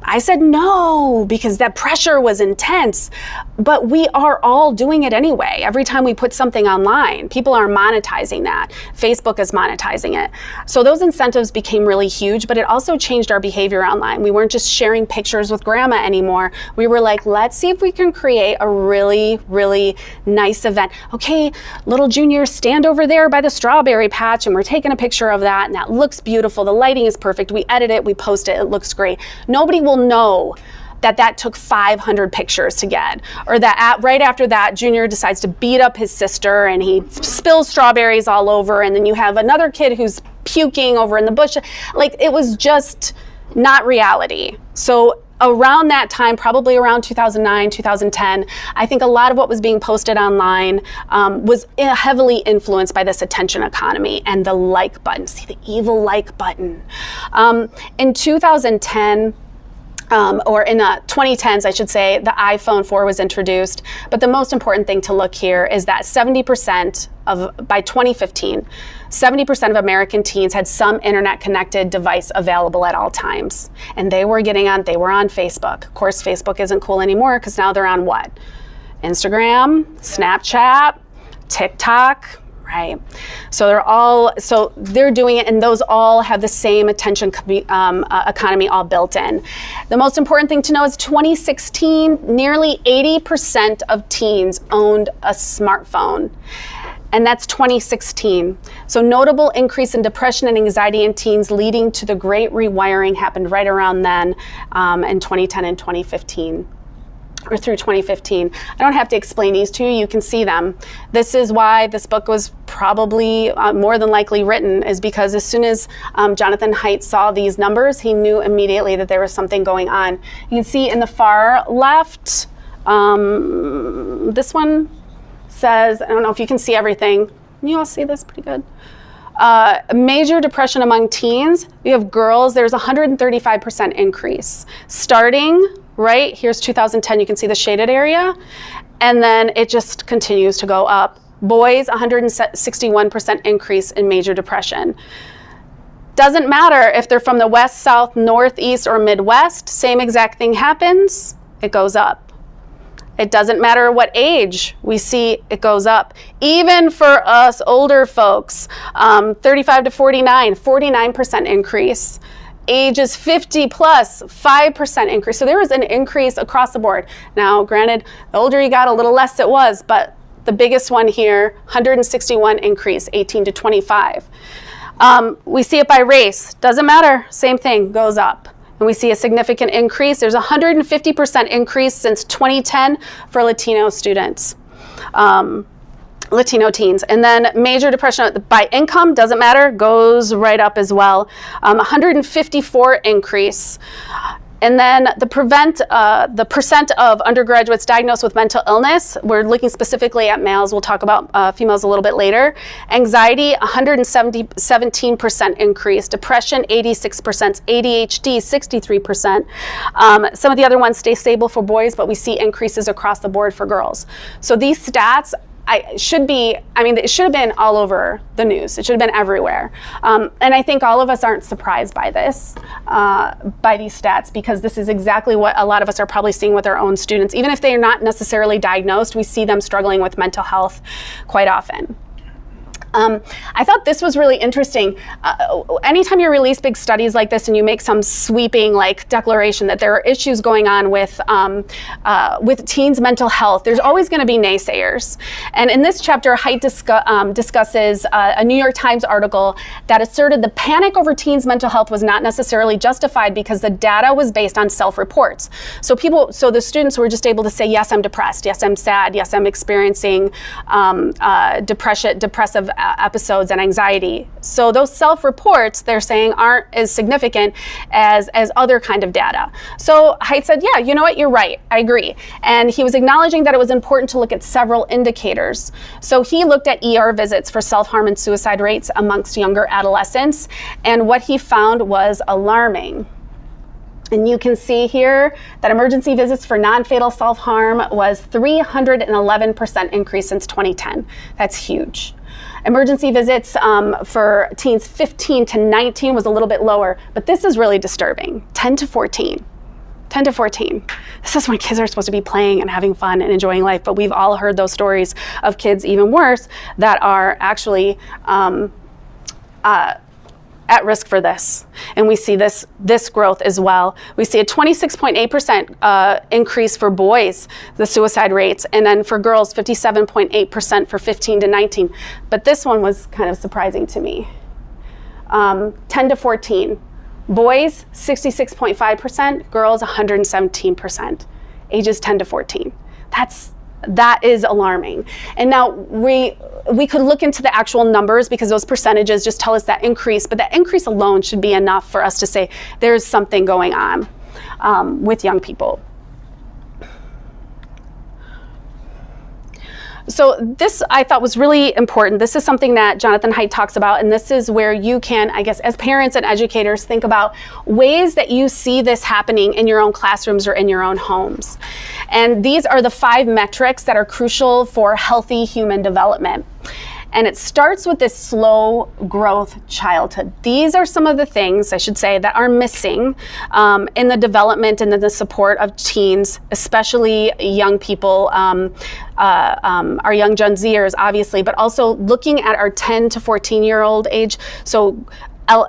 I said no, because that pressure was intense, but we are all doing it anyway. Every time we put something online, people are monetizing that. Facebook is monetizing it. So those incentives became really huge, but it also changed our behavior online. We weren't just sharing pictures with grandma anymore. We were like, let's see if we can create a really, really nice event. Okay, little junior, stand over there by the strawberry patch, and we're taking a picture of that, and that looks beautiful. The lighting is perfect. We edit it, we post it, it looks great. Nobody will know that took 500 pictures to get, or that right after that, Junior decides to beat up his sister and he spills strawberries all over, and then you have another kid who's puking over in the bush. Like, it was just not reality. So around that time, probably around 2009, 2010, I think a lot of what was being posted online was heavily influenced by this attention economy and the like button. See, the evil like button. In 2010, or in the 2010s, I should say, the iPhone 4 was introduced. But the most important thing to look here is that by 2015, 70% of American teens had some internet-connected device available at all times. And they were on Facebook. Of course, Facebook isn't cool anymore, because now they're on what? Instagram, Snapchat, TikTok. Right. So they're doing it, and those all have the same attention economy all built in. The most important thing to know is 2016, nearly 80% of teens owned a smartphone. And that's 2016. So notable increase in depression and anxiety in teens, leading to the great rewiring, happened right around then, in 2010 and 2015. Or through 2015. I don't have to explain these to you, you can see them. This is why this book was probably more than likely written, is because as soon as Jonathan Haidt saw these numbers, he knew immediately that there was something going on. You can see in the far left, this one says, I don't know if you can see everything. Can you all see this pretty good? Major depression among teens. We have girls, there's 135% increase. Starting right, here's 2010, you can see the shaded area, and then it just continues to go up. Boys, 161% increase in major depression. Doesn't matter if they're from the west, south, northeast, or midwest, same exact thing happens, it goes up. It doesn't matter what age we see, it goes up. Even for us older folks, 35 to 49, 49% increase. Ages 50 plus, 5% increase. So there was an increase across the board. Now, granted, the older you got, a little less it was, but the biggest one here, 161 increase, 18 to 25. We see it by race. Doesn't matter, same thing, goes up. And we see a significant increase. There's a 150% increase since 2010 for Latino students, Latino teens. And then major depression by income, doesn't matter, goes right up as well. 154 increase. And then the percent of undergraduates diagnosed with mental illness, we're looking specifically at males, we'll talk about females a little bit later. Anxiety, 117% increase. Depression, 86%. ADHD, 63%. Some of the other ones stay stable for boys, but we see increases across the board for girls. So these stats, it should have been all over the news. It should have been everywhere. And I think all of us aren't surprised by this, by these stats, because this is exactly what a lot of us are probably seeing with our own students. Even if they are not necessarily diagnosed, we see them struggling with mental health quite often. I thought this was really interesting. Anytime you release big studies like this and you make some sweeping declaration that there are issues going on with teens' mental health, there's always going to be naysayers. And in this chapter, Haidt discusses a New York Times article that asserted the panic over teens' mental health was not necessarily justified because the data was based on self-reports. So the students were just able to say, yes, I'm depressed, yes, I'm sad, yes, I'm experiencing depressive episodes and anxiety. So those self-reports, they're saying, aren't as significant as other kind of data. So Haidt said, yeah, you know what, you're right, I agree. And he was acknowledging that it was important to look at several indicators. So he looked at ER visits for self-harm and suicide rates amongst younger adolescents, and what he found was alarming. And you can see here that emergency visits for non-fatal self-harm was 311% increase since 2010. That's huge. Emergency visits for teens 15 to 19 was a little bit lower, but this is really disturbing, 10 to 14. 10 to 14. This is when kids are supposed to be playing and having fun and enjoying life, but we've all heard those stories of kids, even worse, that are actually at risk for this. And we see this growth as well. We see a 26.8% increase for boys, the suicide rates, and then for girls, 57.8% for 15 to 19. But this one was kind of surprising to me. 10 to 14. Boys, 66.5%, girls, 117%. Ages 10 to 14. That is alarming. And now we could look into the actual numbers because those percentages just tell us that increase, but that increase alone should be enough for us to say there's something going on with young people. So this I thought was really important. This is something that Jonathan Haidt talks about, and this is where you can, I guess, as parents and educators, think about ways that you see this happening in your own classrooms or in your own homes. And these are the 5 metrics that are crucial for healthy human development. And it starts with this slow growth childhood. These are some of the things, I should say, that are missing in the development and the support of teens, especially young people, our young Gen Zers, obviously, but also looking at our 10 to 14-year-old age. So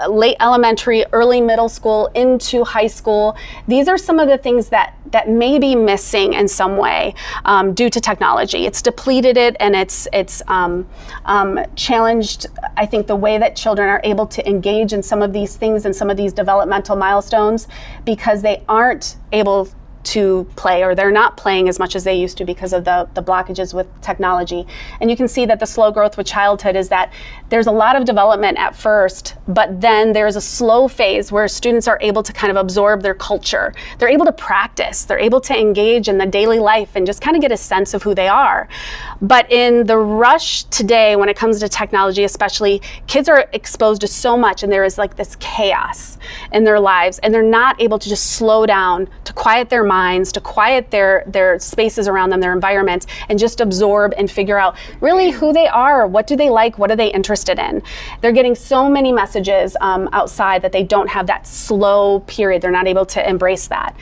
late elementary, early middle school, into high school. These are some of the things that may be missing in some way due to technology. It's depleted it, and it's challenged, I think, the way that children are able to engage in some of these things and some of these developmental milestones because they aren't able to play, or they're not playing as much as they used to because of the blockages with technology. And you can see that the slow growth with childhood is that there's a lot of development at first, but then there's a slow phase where students are able to kind of absorb their culture. They're able to practice, they're able to engage in the daily life and just kind of get a sense of who they are. But in the rush today, when it comes to technology especially, kids are exposed to so much, and there is like this chaos in their lives, and they're not able to just slow down, to quiet their minds, to quiet their spaces around them, their environments, and just absorb and figure out really who they are, what do they like, what are they interested in. They're getting so many messages outside that they don't have that slow period. They're not able to embrace that.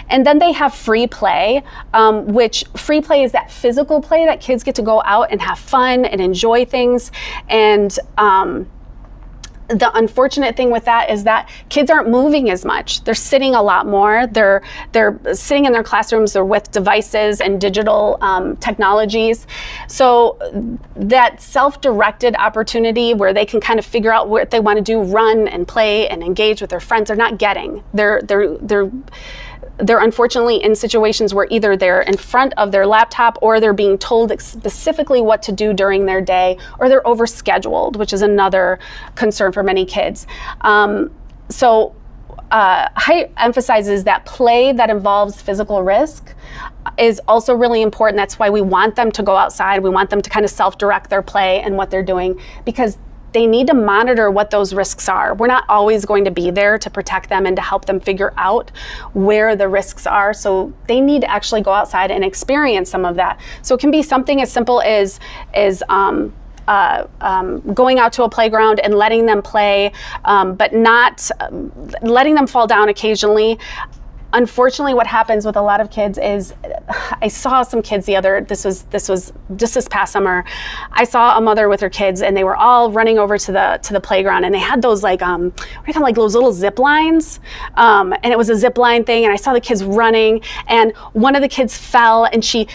And then they have free play, which free play is that physical play that kids get to go out and have fun and enjoy things. And the unfortunate thing with that is that kids aren't moving as much. They're sitting a lot more. They're sitting in their classrooms. They're with devices and digital technologies. So that self-directed opportunity where they can kind of figure out what they want to do, run and play and engage with their friends, they're not getting. They're unfortunately in situations where either they're in front of their laptop or they're being told specifically what to do during their day, or they're overscheduled, which is another concern for many kids. Height emphasizes that play that involves physical risk is also really important. That's why we want them to go outside. We want them to kind of self-direct their play and what they're doing, because they need to monitor what those risks are. We're not always going to be there to protect them and to help them figure out where the risks are. So they need to actually go outside and experience some of that. So it can be something as simple as going out to a playground and letting them play, but not letting them fall down occasionally. Unfortunately, what happens with a lot of kids is, I saw some kids this was just this past summer. I saw a mother with her kids, and they were all running over to the playground, and they had those like those little zip lines, and it was a zip line thing, and I saw the kids running, and one of the kids fell, and she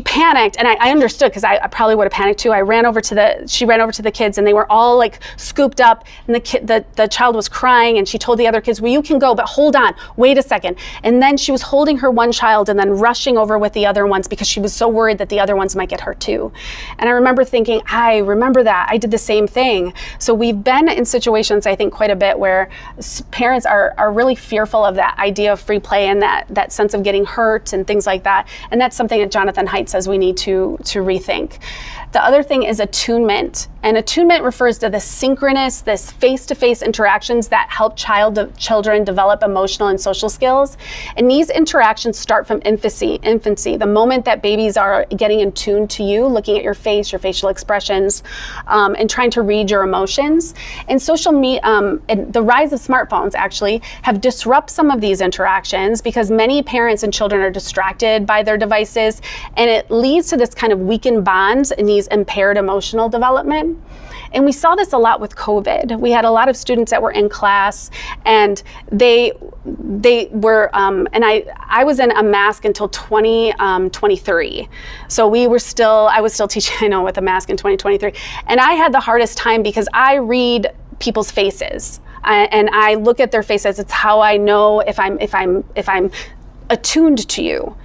panicked, and I understood, because I probably would have panicked too. She ran over to the kids, and they were all like scooped up, and the child was crying, and she told the other kids, well, you can go, but hold on, wait a second. And then she was holding her one child and then rushing over with the other ones because she was so worried that the other ones might get hurt too. And I remember thinking, I remember that. I did the same thing. So we've been in situations, I think, quite a bit where parents are really fearful of that idea of free play and that sense of getting hurt and things like that. And that's something that Jonathan Haidt says we need to rethink. The other thing is attunement. And attunement refers to the synchronous, this face-to-face interactions that help children develop emotional and social skills. And these interactions start from infancy, the moment that babies are getting in tune to you, looking at your face, your facial expressions, and trying to read your emotions. And social media, and the rise of smartphones actually have disrupted some of these interactions, because many parents and children are distracted by their devices, and it leads to this kind of weakened bonds and these impaired emotional development. And we saw this a lot with COVID. We had a lot of students that were in class, and they were, and I was in a mask until 2023. So I was still teaching, with a mask in 2023. And I had the hardest time because I read people's faces, and I look at their faces. It's how I know if I'm attuned to you.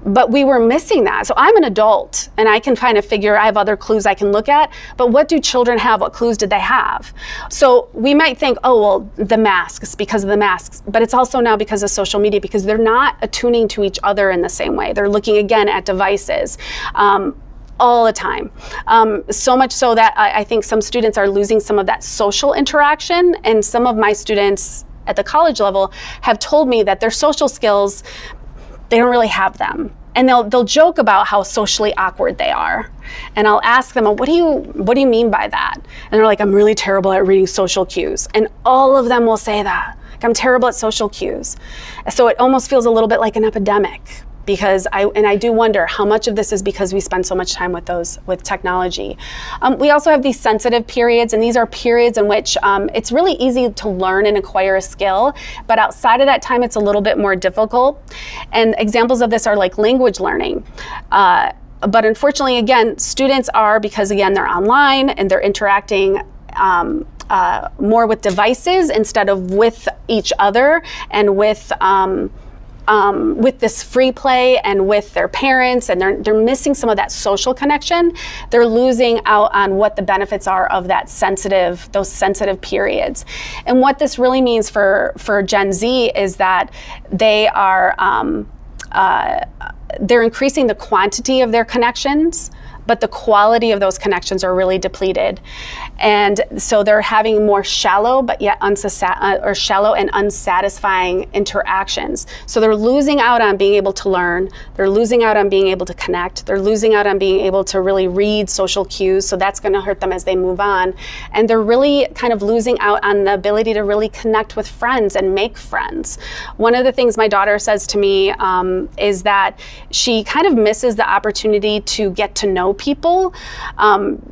But we were missing that. So I'm an adult, and I can kind of figure, I have other clues I can look at, but what do children have? What clues did they have? So we might think, oh, well, the masks, because of the masks, but it's also now because of social media, because they're not attuning to each other in the same way. They're looking again at devices. All the time. So much so that I think some students are losing some of that social interaction, and some of my students at the college level have told me that their social skills, they don't really have them. And they'll joke about how socially awkward they are. And I'll ask them, what do you mean by that? And they're like, I'm really terrible at reading social cues. And all of them will say that. Like, I'm terrible at social cues. So it almost feels a little bit like an epidemic. Because I do wonder how much of this is because we spend so much time with technology. We also have these sensitive periods, and these are periods in which it's really easy to learn and acquire a skill, but outside of that time, it's a little bit more difficult. And examples of this are like language learning. But unfortunately, again, students are, because again, they're online and they're interacting more with devices instead of with each other, and with this free play and with their parents, and they're missing some of that social connection. They're losing out on what the benefits are of those sensitive periods. And what this really means for Gen Z is that they are they're increasing the quantity of their connections, but the quality of those connections are really depleted. And so they're having more shallow, but yet shallow and unsatisfying interactions. So they're losing out on being able to learn. They're losing out on being able to connect. They're losing out on being able to really read social cues. So that's going to hurt them as they move on. And they're really kind of losing out on the ability to really connect with friends and make friends. One of the things my daughter says to me is that she kind of misses the opportunity to get to know people.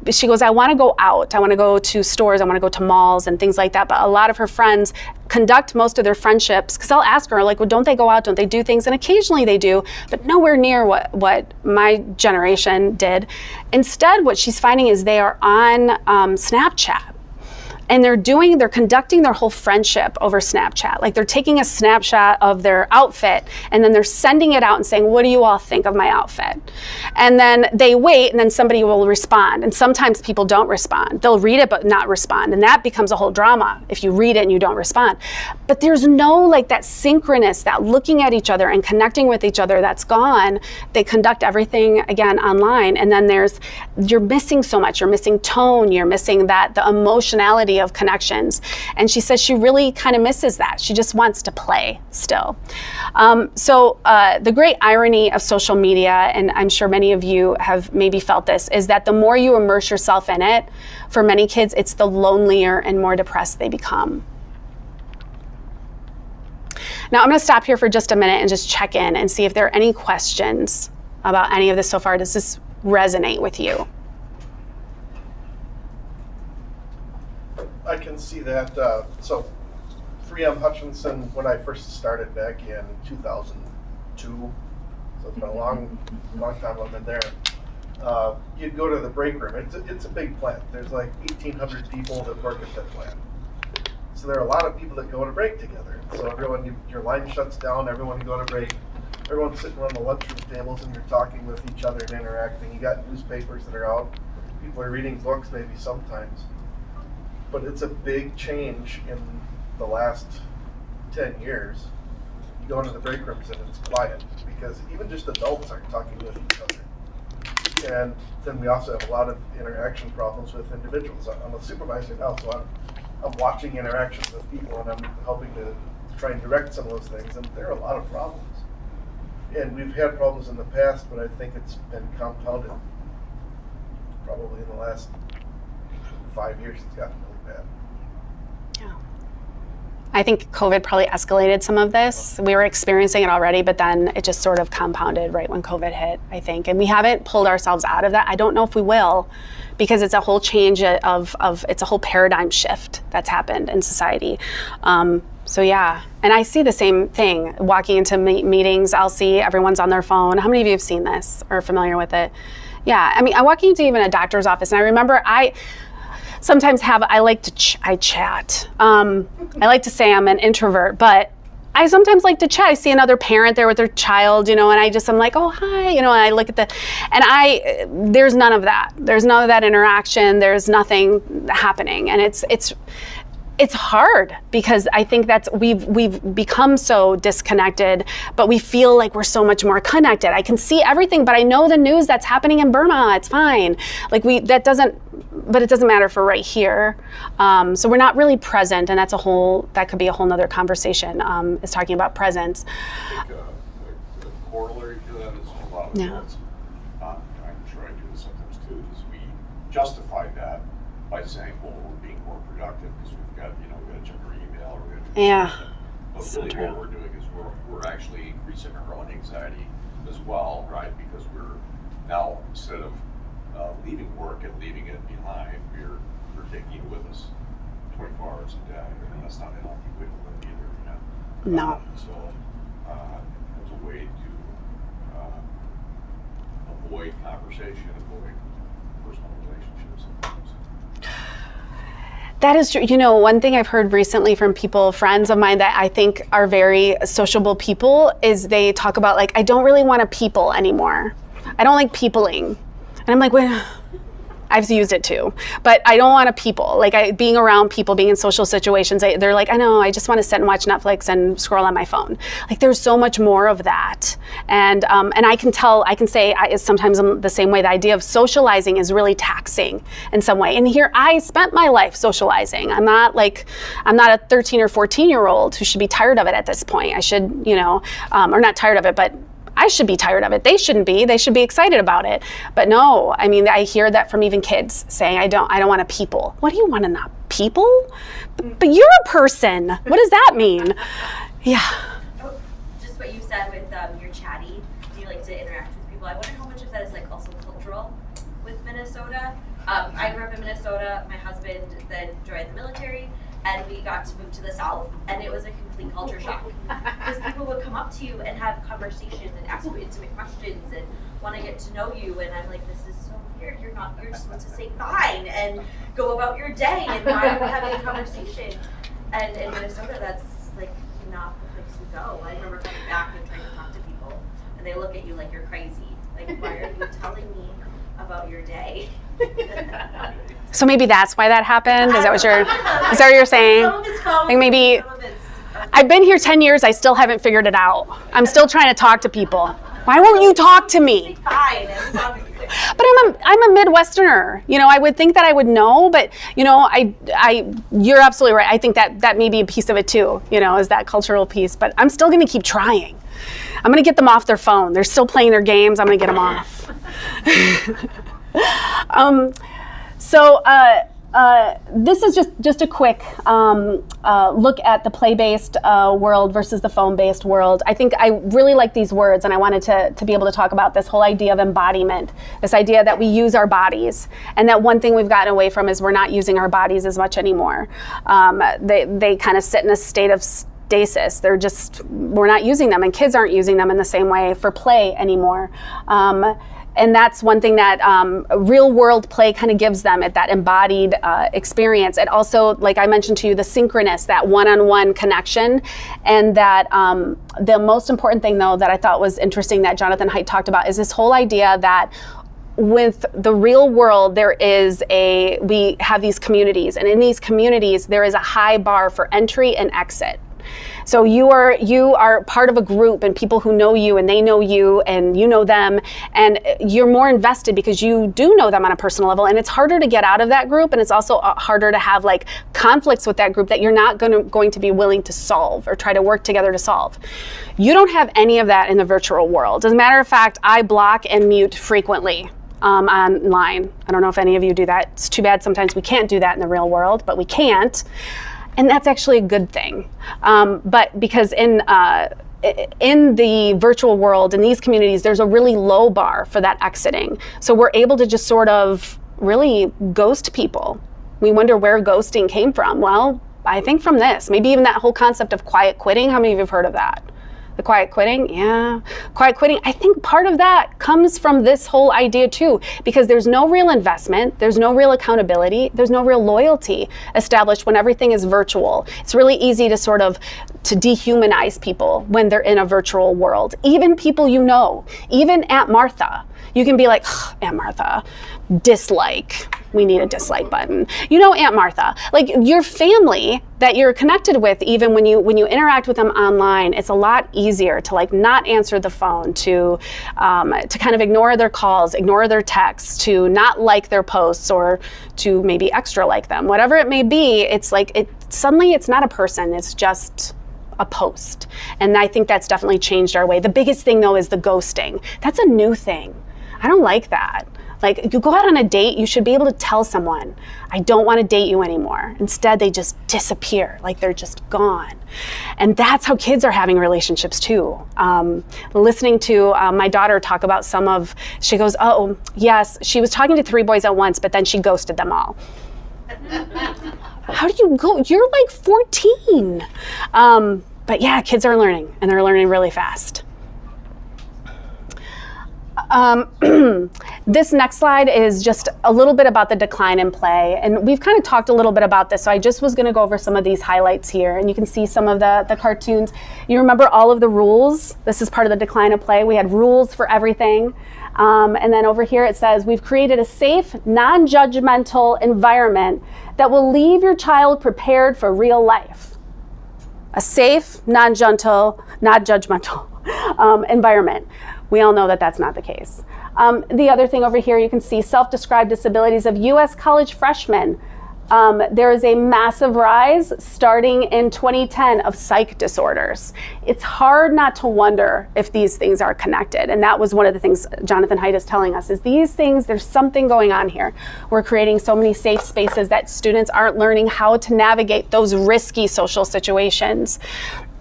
She goes, I want to go out. I want to go to stores. I want to go to malls and things like that. But a lot of her friends conduct most of their friendships, because I'll ask her, like, well, don't they go out? Don't they do things? And occasionally they do, but nowhere near what my generation did. Instead, what she's finding is they are on Snapchat. And they're conducting their whole friendship over Snapchat. Like, they're taking a snapshot of their outfit and then they're sending it out and saying, what do you all think of my outfit? And then they wait and then somebody will respond. And sometimes people don't respond. They'll read it but not respond. And that becomes a whole drama if you read it and you don't respond. But there's no like that synchronous, that looking at each other and connecting with each other, that's gone. They conduct everything again online. And then you're missing so much. You're missing tone. You're missing the emotionality of connections. And she says she really kind of misses that. She just wants to play still. So the great irony of social media, and I'm sure many of you have maybe felt this, is that the more you immerse yourself in it, for many kids, it's the lonelier and more depressed they become. Now I'm going to stop here for just a minute and just check in and see if there are any questions about any of this so far. Does this resonate with you? I can see that. So 3M Hutchinson, when I first started back in 2002, so it's been a long time I've been there. You'd go to the break room. It's a big plant. There's like 1,800 people that work at that plant. So there are a lot of people that go to break together. So everyone, your line shuts down, everyone can go to break. Everyone's sitting around the lunchroom tables and you're talking with each other and interacting. You got newspapers that are out. People are reading books maybe sometimes. But it's a big change in the last 10 years. You go into the break rooms and it's quiet because even just adults aren't talking with each other. And then we also have a lot of interaction problems with individuals. I'm a supervisor now, so I'm watching interactions with people and I'm helping to try and direct some of those things. And there are a lot of problems. And we've had problems in the past, but I think it's been compounded probably in the last 5 years. It's gotten really bad. Yeah. I think COVID probably escalated some of this. We were experiencing it already, but then it just sort of compounded right when COVID hit, I think. And we haven't pulled ourselves out of that. I don't know if we will, because it's a whole change of it's a whole paradigm shift that's happened in society. So yeah, and I see the same thing. Walking into meetings, I'll see everyone's on their phone. How many of you have seen this or are familiar with it? Yeah, I mean, I walk into even a doctor's office, and I remember I chat. I like to say I'm an introvert, but I sometimes like to chat. I see another parent there with their child, and I'm like, oh, hi, and I look at there's none of that. There's none of that interaction. There's nothing happening. And it's hard because I think we've become so disconnected, but we feel like we're so much more connected. I can see everything, but I know the news that's happening in Burma. It's fine. But it doesn't matter for right here. So we're not really present, and that could be a whole nother conversation, is talking about presence. I think the corollary to that is a lot of adults, I'm sure I do this sometimes too, is we justify that by saying, well, we're being more productive because we've got to check our email or we got to do something. But so really true. what we're doing is we're actually increasing our own anxiety as well, right? Because we're now, instead of leaving work and leaving it behind, we're taking it with us 24 hours a day, and that's not a healthy way to live either. No. So as a way to avoid conversation, avoid personal relationships sometimes. That is true. One thing I've heard recently from friends of mine that I think are very sociable people, is they talk about, like, I don't really want to people anymore. I don't like peopling. And I'm like, wait, I've used it too, but I don't want to people. Like being around people, being in social situations, they're like, I know, I just want to sit and watch Netflix and scroll on my phone. Like there's so much more of that. And I can say sometimes I'm the same way. The idea of socializing is really taxing in some way. And here I spent my life socializing. I'm not a 13 or 14-year-old who should be tired of it at this point. I should, or not tired of it, but I should be tired of it. They shouldn't be. They should be excited about it. But no, I mean, I hear that from even kids saying, I don't want to people. What do you want to not people? But you're a person. What does that mean? Yeah. Oh, just what you said with you're chatty. Do you like to interact with people? I wonder how much of that is like also cultural with Minnesota. I grew up in Minnesota. My husband then joined the military, and we got to move to the South, and it was a complete culture shock. Because people would come up to you and have conversations and ask you intimate questions and want to get to know you, and I'm like, this is so weird. You're supposed to say fine and go about your day, and why are we having a conversation? And in Minnesota, that's like not the place to go. I remember coming back and trying to talk to people, and they look at you like you're crazy. Like, why are you telling me about your day? So maybe that's why that happened? Is that what you're saying? Some of it's phone, Like maybe some of it's I've been here 10 years, I still haven't figured it out. I'm still trying to talk to people. Why won't you talk to me? fine. But I'm a Midwesterner. I would think that I would know, but you're absolutely right. I think that may be a piece of it too, is that cultural piece, but I'm still going to keep trying. I'm going to get them off their phone. They're still playing their games. I'm going to get them off. This is just a quick look at the play-based world versus the phone-based world. I think I really like these words, and I wanted to be able to talk about this whole idea of embodiment, this idea that we use our bodies, and that one thing we've gotten away from is we're not using our bodies as much anymore. They kind of sit in a state of stasis. We're not using them, and kids aren't using them in the same way for play anymore. And that's one thing that real world play kind of gives them, that embodied experience. It also, like I mentioned to you, the synchronous, that one-on-one connection. And that the most important thing, though, that I thought was interesting that Jonathan Haidt talked about is this whole idea that with the real world, we have these communities. And in these communities, there is a high bar for entry and exit. So you are part of a group, and people who know you and they know you and you know them, and you're more invested because you do know them on a personal level, and it's harder to get out of that group, and it's also harder to have like conflicts with that group that you're not going to be willing to solve or try to work together to solve. You don't have any of that in the virtual world. As a matter of fact, I block and mute frequently online. I don't know if any of you do that. It's too bad sometimes we can't do that in the real world, but we can't. And that's actually a good thing. But because in the virtual world, in these communities, there's a really low bar for that exiting. So we're able to just sort of really ghost people. We wonder where ghosting came from. Well, I think from this, maybe even that whole concept of quiet quitting. How many of you have heard of that? The quiet quitting, yeah. Quiet quitting, I think part of that comes from this whole idea too, because there's no real investment, there's no real accountability, there's no real loyalty established when everything is virtual. It's really easy to sort of to dehumanize people when they're in a virtual world. Even people you know, even Aunt Martha, you can be like, Aunt Martha, dislike. We need a dislike button. Aunt Martha, like your family that you're connected with, even when you interact with them online, it's a lot easier to like not answer the phone, to kind of ignore their calls, ignore their texts, to not like their posts, or to maybe extra like them. Whatever it may be, it's like suddenly it's not a person, it's just a post. And I think that's definitely changed our way. The biggest thing though is the ghosting. That's a new thing. I don't like that. Like, you go out on a date, you should be able to tell someone, I don't want to date you anymore. Instead, they just disappear, like they're just gone. And that's how kids are having relationships too. Listening to my daughter talk about she goes, oh, yes, she was talking to 3 boys at once, but then she ghosted them all. How do you go? You're like 14. But yeah, kids are learning, and they're learning really fast. This next slide is just a little bit about the decline in play. And we've kind of talked a little bit about this, so I just was going to go over some of these highlights here. And you can see some of the cartoons. You remember all of the rules? This is part of the decline of play. We had rules for everything. And then over here it says, we've created a safe, non-judgmental environment that will leave your child prepared for real life. A safe, non-judgmental environment. We all know that that's not the case. The other thing over here, you can see self-described disabilities of U.S. college freshmen. There is a massive rise starting in 2010 of psych disorders. It's hard not to wonder if these things are connected. And that was one of the things Jonathan Haidt is telling us, is these things, there's something going on here. We're creating so many safe spaces that students aren't learning how to navigate those risky social situations.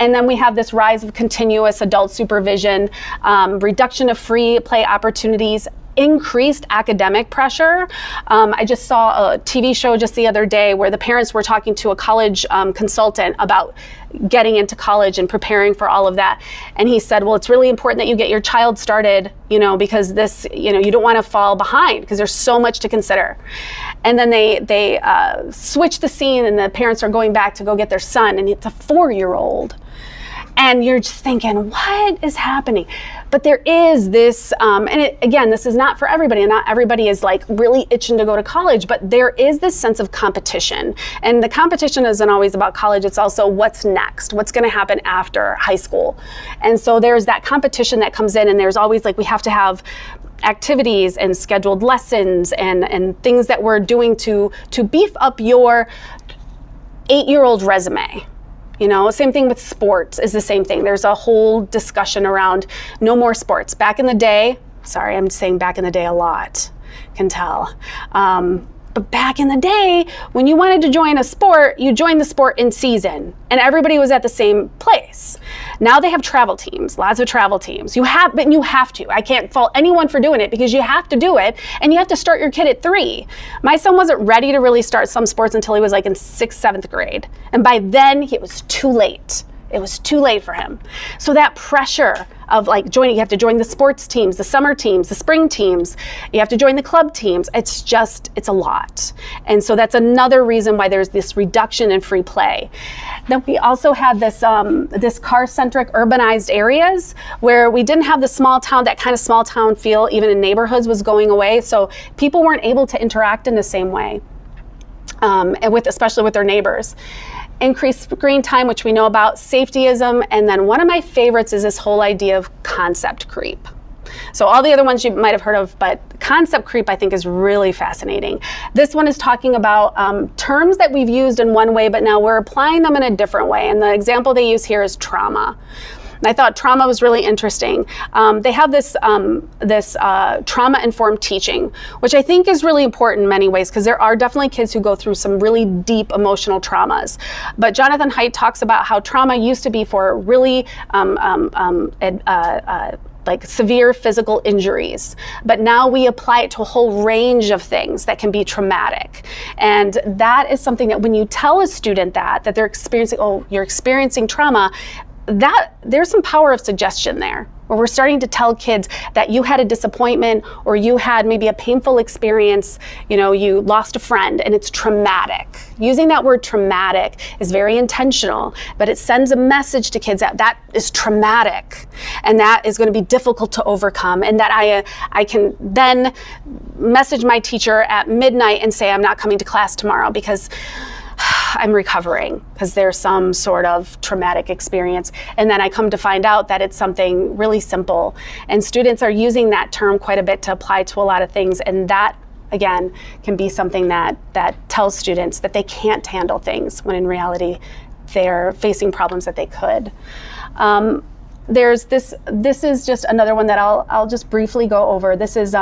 And then we have this rise of continuous adult supervision, reduction of free play opportunities, increased academic pressure. I just saw a TV show just the other day where the parents were talking to a college consultant about getting into college and preparing for all of that. And he said, well, it's really important that you get your child started, because this, you don't want to fall behind because there's so much to consider. And then they switch the scene and the parents are going back to go get their son, and it's a 4-year-old. And you're just thinking, what is happening? But there is this, again, this is not for everybody, and not everybody is like really itching to go to college, but there is this sense of competition. And the competition isn't always about college, it's also what's next, what's gonna happen after high school. And so there's that competition that comes in, and there's always like, we have to have activities and scheduled lessons and things that we're doing to beef up your 8-year-old resume. Same thing with sports is the same thing. There's a whole discussion around no more sports. Back in the day, sorry, I'm saying back in the day a lot, can tell. But back in the day, when you wanted to join a sport, you joined the sport in season, and everybody was at the same place. Now they have travel teams, lots of travel teams. You have to. I can't fault anyone for doing it because you have to do it, and you have to start your kid at 3. My son wasn't ready to really start some sports until he was like in 6th, 7th grade. And by then, it was too late. It was too late for him. So that pressure of like joining, you have to join the sports teams, the summer teams, the spring teams, you have to join the club teams. It's a lot. And so that's another reason why there's this reduction in free play. Then we also had this car-centric urbanized areas where we didn't have the that kind of small town feel, even in neighborhoods, was going away. So people weren't able to interact in the same way, and especially with their neighbors. Increased screen time, which we know about, safetyism, and then one of my favorites is this whole idea of concept creep. So all the other ones you might have heard of, but concept creep I think is really fascinating. This one is talking about terms that we've used in one way, but now we're applying them in a different way. And the example they use here is trauma. And I thought trauma was really interesting. They have this trauma-informed teaching, which I think is really important in many ways because there are definitely kids who go through some really deep emotional traumas. But Jonathan Haidt talks about how trauma used to be for really like severe physical injuries. But now we apply it to a whole range of things that can be traumatic. And that is something that when you tell a student that they're experiencing, oh, you're experiencing trauma, that there's some power of suggestion there, where we're starting to tell kids that you had a disappointment or you had maybe a painful experience, you lost a friend and it's traumatic. Using that word traumatic is very intentional, but it sends a message to kids that is traumatic and that is going to be difficult to overcome, and that I can then message my teacher at midnight and say I'm not coming to class tomorrow because I'm recovering because there's some sort of traumatic experience. And then I come to find out that it's something really simple. And students are using that term quite a bit to apply to a lot of things. And that, again, can be something that tells students that they can't handle things when in reality they're facing problems that they could. There's this is just another one that I'll just briefly go over. This is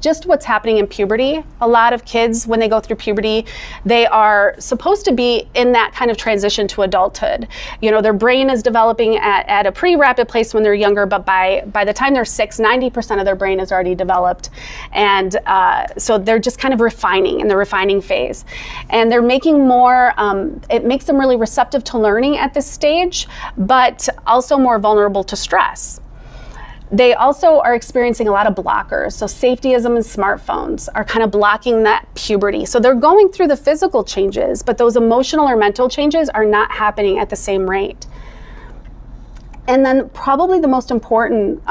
just what's happening in puberty. A lot of kids, when they go through puberty, they are supposed to be in that kind of transition to adulthood. Their brain is developing at a pretty rapid pace when they're younger, but by the time they're 6, 90% of their brain is already developed. And so they're just kind of refining in the refining phase. And they're making more, it makes them really receptive to learning at this stage, but also more vulnerable to stress. They also are experiencing a lot of blockers. So safetyism and smartphones are kind of blocking that puberty. So they're going through the physical changes, but those emotional or mental changes are not happening at the same rate. And then probably the most important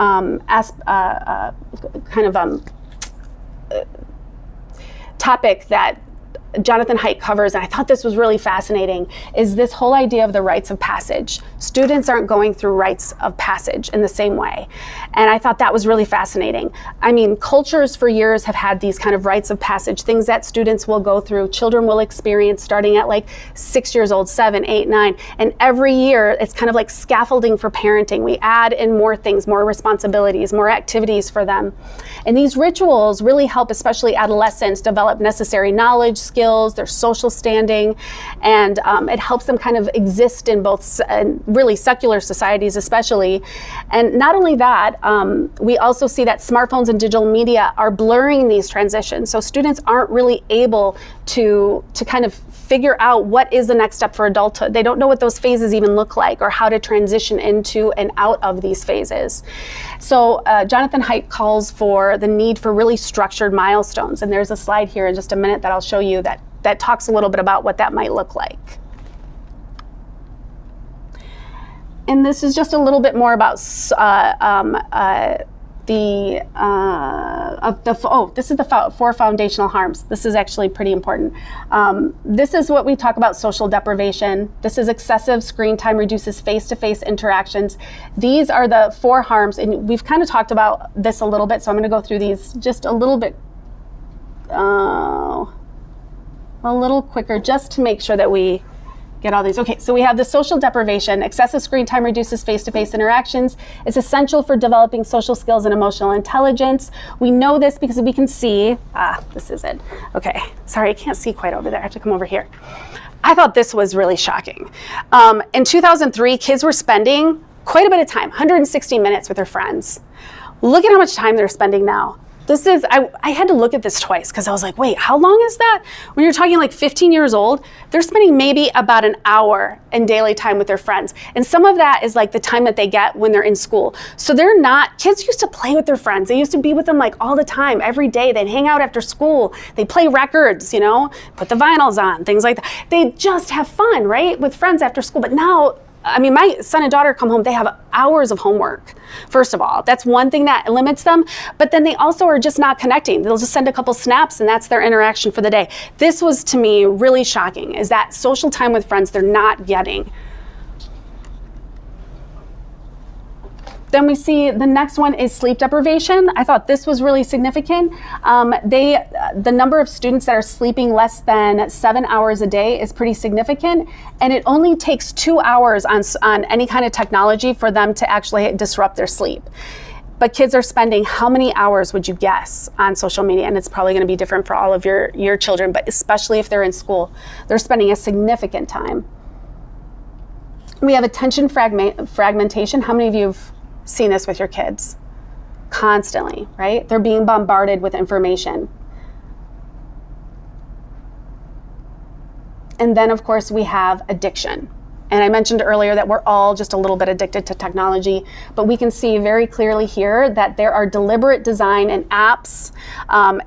topic that Jonathan Haidt covers, and I thought this was really fascinating, is this whole idea of the rites of passage. Students aren't going through rites of passage in the same way. And I thought that was really fascinating. I mean, cultures for years have had these kind of rites of passage, things that students will go through, children will experience starting at like 6 years old, 7, 8, 9. And every year it's kind of like scaffolding for parenting. We add in more things, more responsibilities, more activities for them. And these rituals really help, especially adolescents, develop necessary knowledge, skills, their social standing, and it helps them kind of exist in both really secular societies especially. And not only that, we also see that smartphones and digital media are blurring these transitions. So students aren't really able to kind of figure out what is the next step for adulthood. They don't know what those phases even look like or how to transition into and out of these phases. So Jonathan Haidt calls for the need for really structured milestones. And there's a slide here in just a minute that I'll show you that talks a little bit about what that might look like. And this is just a little bit more about this is the 4 foundational harms. This is actually pretty important. This is what we talk about: social deprivation. This is excessive screen time reduces face-to-face interactions. These are the 4 harms, and we've kind of talked about this a little bit, so I'm going to go through these just a little bit, a little quicker, just to make sure that we get all these. Okay, so we have the social deprivation. Excessive screen time reduces face-to-face interactions. It's essential for developing social skills and emotional intelligence. We know this because we can see, this is it. Okay, sorry, I can't see quite over there. I have to come over here. I thought this was really shocking. In 2003, kids were spending quite a bit of time, 160 minutes with their friends. Look at how much time they're spending now. This is, I had to look at this twice because I was like, wait, how long is that? When you're talking like 15 years old, they're spending maybe about an hour in daily time with their friends. And some of that is like the time that they get when they're in school. So they're not, kids used to play with their friends. They used to be with them like all the time, every day. They'd hang out after school. They play records, you know, put the vinyls on, things like that. They just have fun, right, with friends after school. But now, I mean, my son and daughter come home, they have hours of homework. First of all, that's one thing that limits them. But then they also are just not connecting. They'll just send a couple snaps and that's their interaction for the day. This was, to me, really shocking, is that social time with friends they're not getting. Then we see the next one is sleep deprivation. I thought this was really significant. The number of students that are sleeping less than 7 hours a day is pretty significant. And it only takes 2 hours on any kind of technology for them to actually disrupt their sleep. But kids are spending, how many hours would you guess on social media? And it's probably going to be different for all of your children, but especially if they're in school, they're spending a significant time. We have attention fragmentation. How many of you have seen this with your kids? Constantly, right? They're being bombarded with information. And then, of course, we have addiction. And I mentioned earlier that we're all just a little bit addicted to technology, but we can see very clearly here that there are deliberate design and apps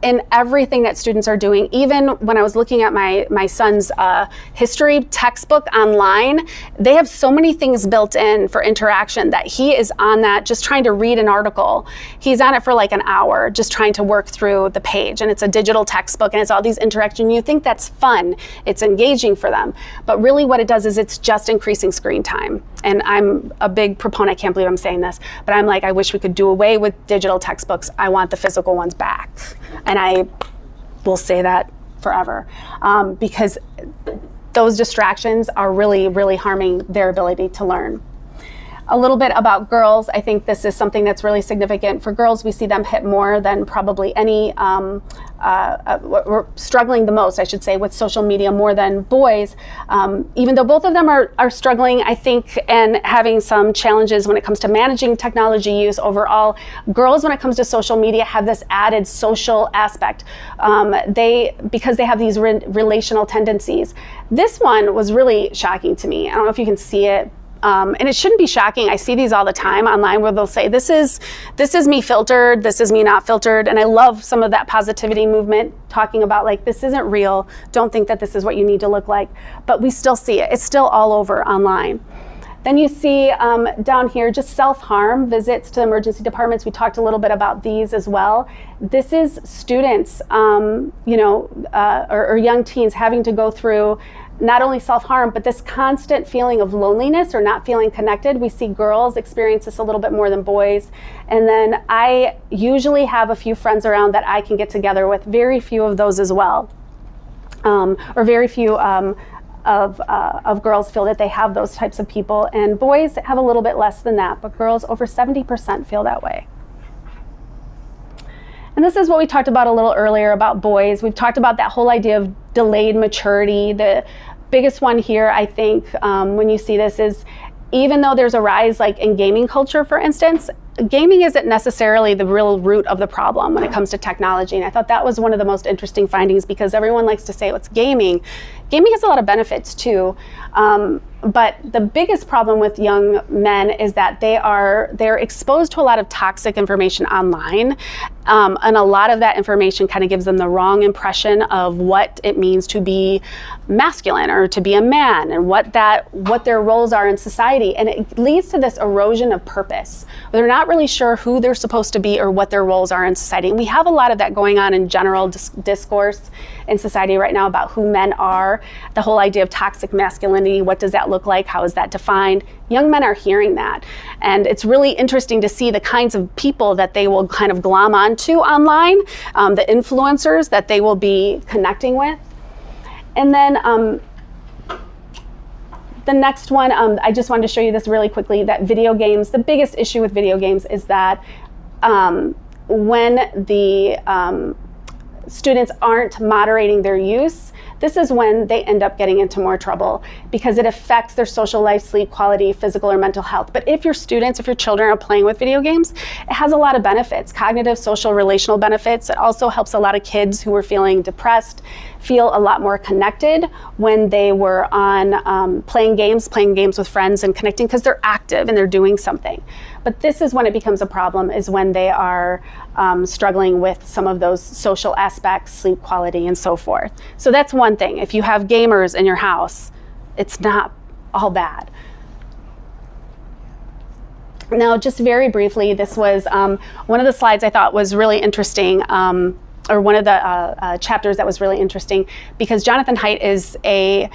in everything that students are doing. Even when I was looking at my son's history textbook online, they have so many things built in for interaction that he is on that just trying to read an article. He's on it for like an hour just trying to work through the page, and it's a digital textbook and it's all these interactions. You think that's fun, it's engaging for them, but really what it does is it's just increasing screen time. And I'm a big proponent, I can't believe I'm saying this, but I'm like, I wish we could do away with digital textbooks. I want the physical ones back. And I will say that forever, because those distractions are really, really harming their ability to learn. A little bit about girls. I think this is something that's really significant. For girls, we see them hit more than probably any, we're struggling the most, I should say, with social media more than boys. Even though both of them are struggling, I think, and having some challenges when it comes to managing technology use overall, girls, when it comes to social media, have this added social aspect. Because they have these relational tendencies. This one was really shocking to me. I don't know if you can see it. And it shouldn't be shocking. I see these all the time online where they'll say, this is me filtered, this is me not filtered. And I love some of that positivity movement talking about like, this isn't real. Don't think that this is what you need to look like. But we still see it. It's still all over online. Then you see down here just self-harm visits to emergency departments. We talked a little bit about these as well. This is students, or young teens having to go through not only self-harm, but this constant feeling of loneliness or not feeling connected. We see girls experience this a little bit more than boys. And then I usually have a few friends around that I can get together with, very few of those as well. Or very few of girls feel that they have those types of people. And boys have a little bit less than that, but girls, over 70% feel that way. And this is what we talked about a little earlier about boys. We've talked about that whole idea of delayed maturity. The biggest one here, I think, when you see this is, even though there's a rise like in gaming culture, for instance, gaming isn't necessarily the real root of the problem when it comes to technology. And I thought that was one of the most interesting findings, because everyone likes to say, oh, it's gaming. Gaming has a lot of benefits too. But the biggest problem with young men is that they're exposed to a lot of toxic information online. And a lot of that information kind of gives them the wrong impression of what it means to be masculine or to be a man, and what their roles are in society. And it leads to this erosion of purpose. They're not really sure who they're supposed to be or what their roles are in society. And we have a lot of that going on in general discourse in society right now about who men are, the whole idea of toxic masculinity. What does that look like? How is that defined? Young men are hearing that. And it's really interesting to see the kinds of people that they will kind of glom onto online, the influencers that they will be connecting with. And then the next one, I just wanted to show you this really quickly, that video games, the biggest issue with video games is that when the students aren't moderating their use, this is when they end up getting into more trouble, because it affects their social life, sleep quality, physical or mental health. But if your children are playing with video games, it has a lot of benefits, cognitive, social, relational benefits. It also helps a lot of kids who were feeling depressed feel a lot more connected when they were on playing games with friends and connecting, because they're active and they're doing something. But this is when it becomes a problem, is when they are struggling with some of those social aspects, sleep quality, and so forth. So that's one thing. If you have gamers in your house, it's not all bad. Now, just very briefly, this was one of the slides I thought was really interesting, or one of the chapters that was really interesting, because Jonathan Haidt is an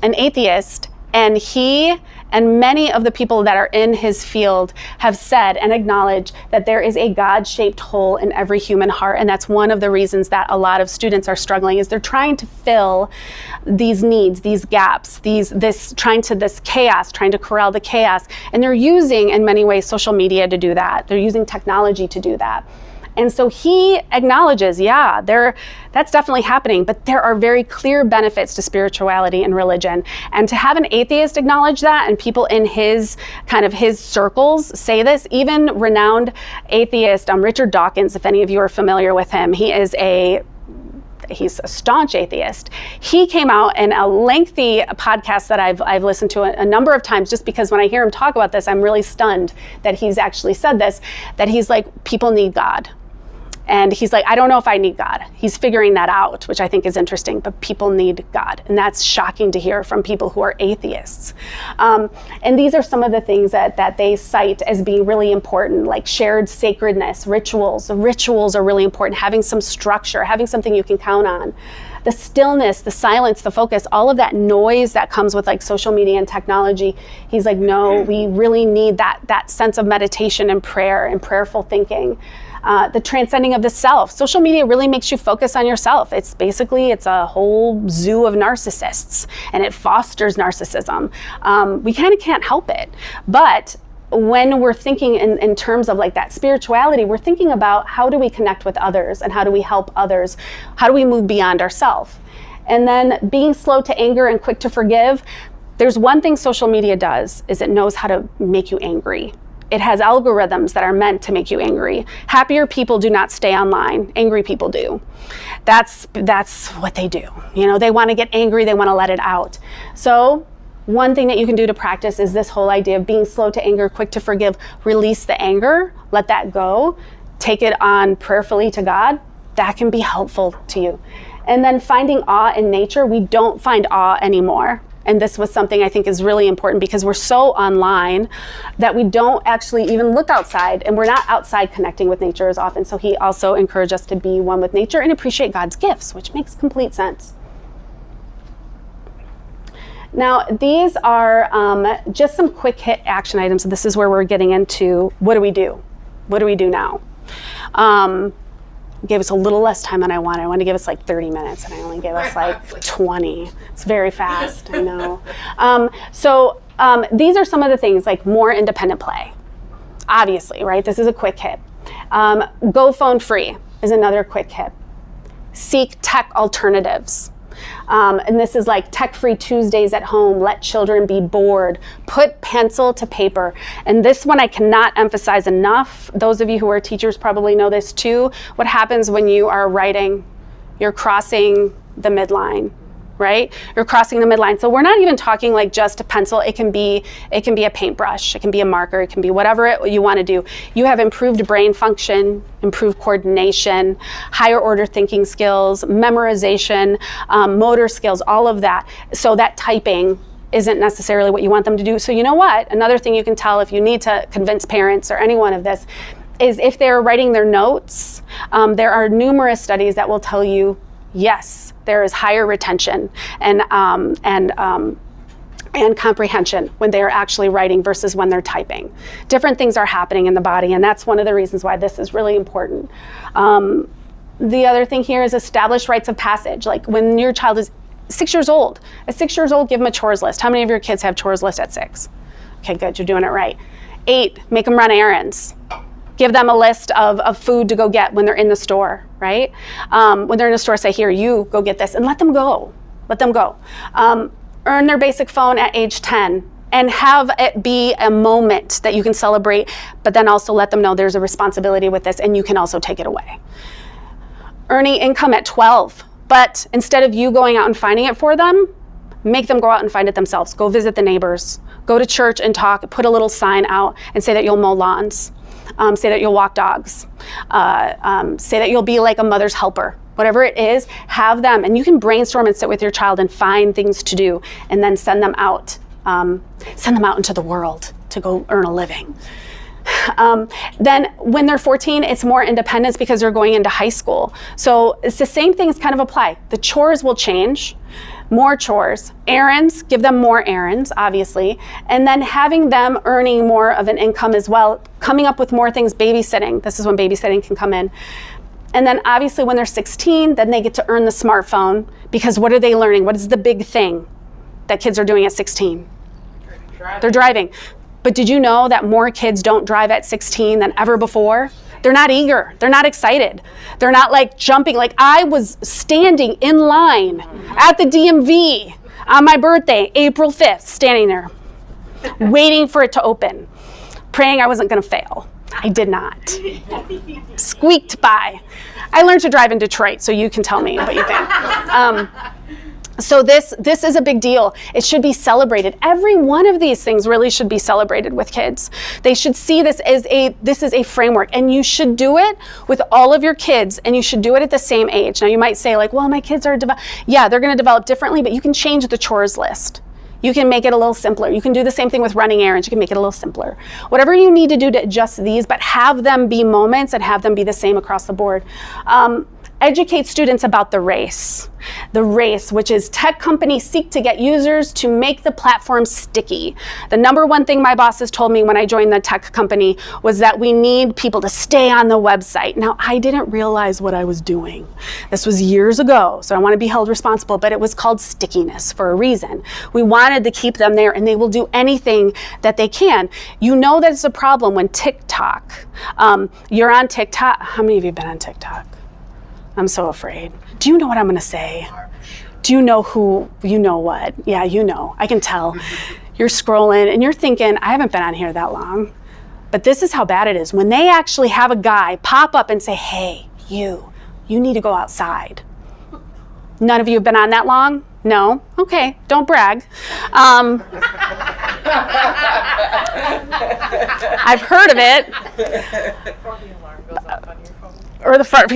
atheist, and he and many of the people that are in his field have said and acknowledged that there is a God-shaped hole in every human heart. And that's one of the reasons that a lot of students are struggling, is they're trying to fill these needs, these gaps, this chaos, trying to corral the chaos. And they're using, in many ways, social media to do that. They're using technology to do that. And so he acknowledges, that's definitely happening, but there are very clear benefits to spirituality and religion. And to have an atheist acknowledge that, and people in his circles say this, even renowned atheist, Richard Dawkins, if any of you are familiar with him, he's a staunch atheist. He came out in a lengthy podcast that I've listened to a number of times, just because when I hear him talk about this, I'm really stunned that he's actually said this, that he's like, people need God. And he's like, I don't know if I need God. He's figuring that out, which I think is interesting, but people need God. And that's shocking to hear from people who are atheists. And these are some of the things that they cite as being really important, like shared sacredness, rituals. The rituals are really important, having some structure, having something you can count on. The stillness, the silence, the focus, all of that noise that comes with like social media and technology. He's like, no, we really need that sense of meditation and prayer and prayerful thinking. The transcending of the self. Social media really makes you focus on yourself. It's a whole zoo of narcissists, and it fosters narcissism. We kind of can't help it. But when we're thinking in terms of like that spirituality, we're thinking about how do we connect with others, and how do we help others? How do we move beyond ourselves? And then being slow to anger and quick to forgive. There's one thing social media does, is it knows how to make you angry. It has algorithms that are meant to make you angry. Happier people do not stay online. Angry people do. That's what they do. They want to get angry. They want to let it out. So one thing that you can do to practice is this whole idea of being slow to anger, quick to forgive. Release the anger. Let that go. Take it on prayerfully to God. That can be helpful to you. And then finding awe in nature. We don't find awe anymore. And this was something I think is really important because we're so online that we don't actually even look outside, and we're not outside connecting with nature as often. So he also encouraged us to be one with nature and appreciate God's gifts, which makes complete sense. Now, these are just some quick hit action items. This is where we're getting into what do we do? What do we do now? Gave us a little less time than I wanted. I wanted to give us like 30 minutes, and I only gave us like 20. It's very fast, I know. These are some of the things, like more independent play. Obviously, right? This is a quick hit. Go phone free is another quick hit. Seek tech alternatives. And this is like tech-free Tuesdays at home, let children be bored, put pencil to paper. And this one I cannot emphasize enough. Those of you who are teachers probably know this too. What happens when you are writing? You're crossing the midline, right? You're crossing the midline. So we're not even talking like just a pencil. It can be a paintbrush, it can be a marker, it can be whatever you want to do. You have improved brain function, improved coordination, higher order thinking skills, memorization, motor skills, all of that. So that typing isn't necessarily what you want them to do. So you know what? Another thing you can tell if you need to convince parents or anyone of this is if they're writing their notes, there are numerous studies that will tell you, yes, there is higher retention and comprehension when they're actually writing versus when they're typing. Different things are happening in the body, and that's one of the reasons why this is really important. The other thing here is establish rites of passage. Like when your child is 6 years old, at 6 years old, give them a chores list. How many of your kids have chores list at 6? Okay, good, you're doing it right. 8, make them run errands. Give them a list of food to go get when they're in the store, right? When they're in the store, say, here, you go get this, and let them go. Let them go. Earn their basic phone at age 10, and have it be a moment that you can celebrate, but then also let them know there's a responsibility with this, and you can also take it away. Earning income at 12, but instead of you going out and finding it for them, make them go out and find it themselves. Go visit the neighbors. Go to church and talk. Put a little sign out and say that you'll mow lawns. Say that you'll walk dogs. Say that you'll be like a mother's helper. Whatever it is, have them, and you can brainstorm and sit with your child and find things to do, and then send them out into the world to go earn a living. Then when they're 14, it's more independence because they're going into high school. So it's the same things kind of apply. The chores will change. More chores, errands, give them more errands, obviously, and then having them earning more of an income as well, coming up with more things, babysitting. This is when babysitting can come in. And then obviously when they're 16, then they get to earn the smartphone, because what are they learning? What is the big thing that kids are doing at 16? They're driving. But did you know that more kids don't drive at 16 than ever before? They're not eager. They're not excited. They're not like jumping. Like I was standing in line at the DMV on my birthday, April 5th, standing there, waiting for it to open, praying I wasn't going to fail. I did not. Squeaked by. I learned to drive in Detroit, so you can tell me what you think. So this is a big deal. It should be celebrated. Every one of these things really should be celebrated with kids. They should see this as this is a framework, and you should do it with all of your kids, and you should do it at the same age. Now you might say like, well, my kids are yeah, they're going to develop differently, but you can change the chores list. You can make it a little simpler. You can do the same thing with running errands. You can make it a little simpler. Whatever you need to do to adjust these, but have them be moments and have them be the same across the board. Educate students about the race. The race, which is tech companies seek to get users to make the platform sticky. The number one thing my bosses told me when I joined the tech company was that we need people to stay on the website. Now, I didn't realize what I was doing. This was years ago, so I want to be held responsible, but it was called stickiness for a reason. We wanted to keep them there, and they will do anything that they can. You know that it's a problem when TikTok, you're on TikTok. How many of you have been on TikTok? I'm so afraid. Do you know what I'm going to say? Do you know who, you know what? Yeah, you know. I can tell. You're scrolling and you're thinking, I haven't been on here that long. But this is how bad it is. When they actually have a guy pop up and say, hey, you need to go outside. None of you have been on that long? No? Okay, don't brag. I've heard of it. Or the fart.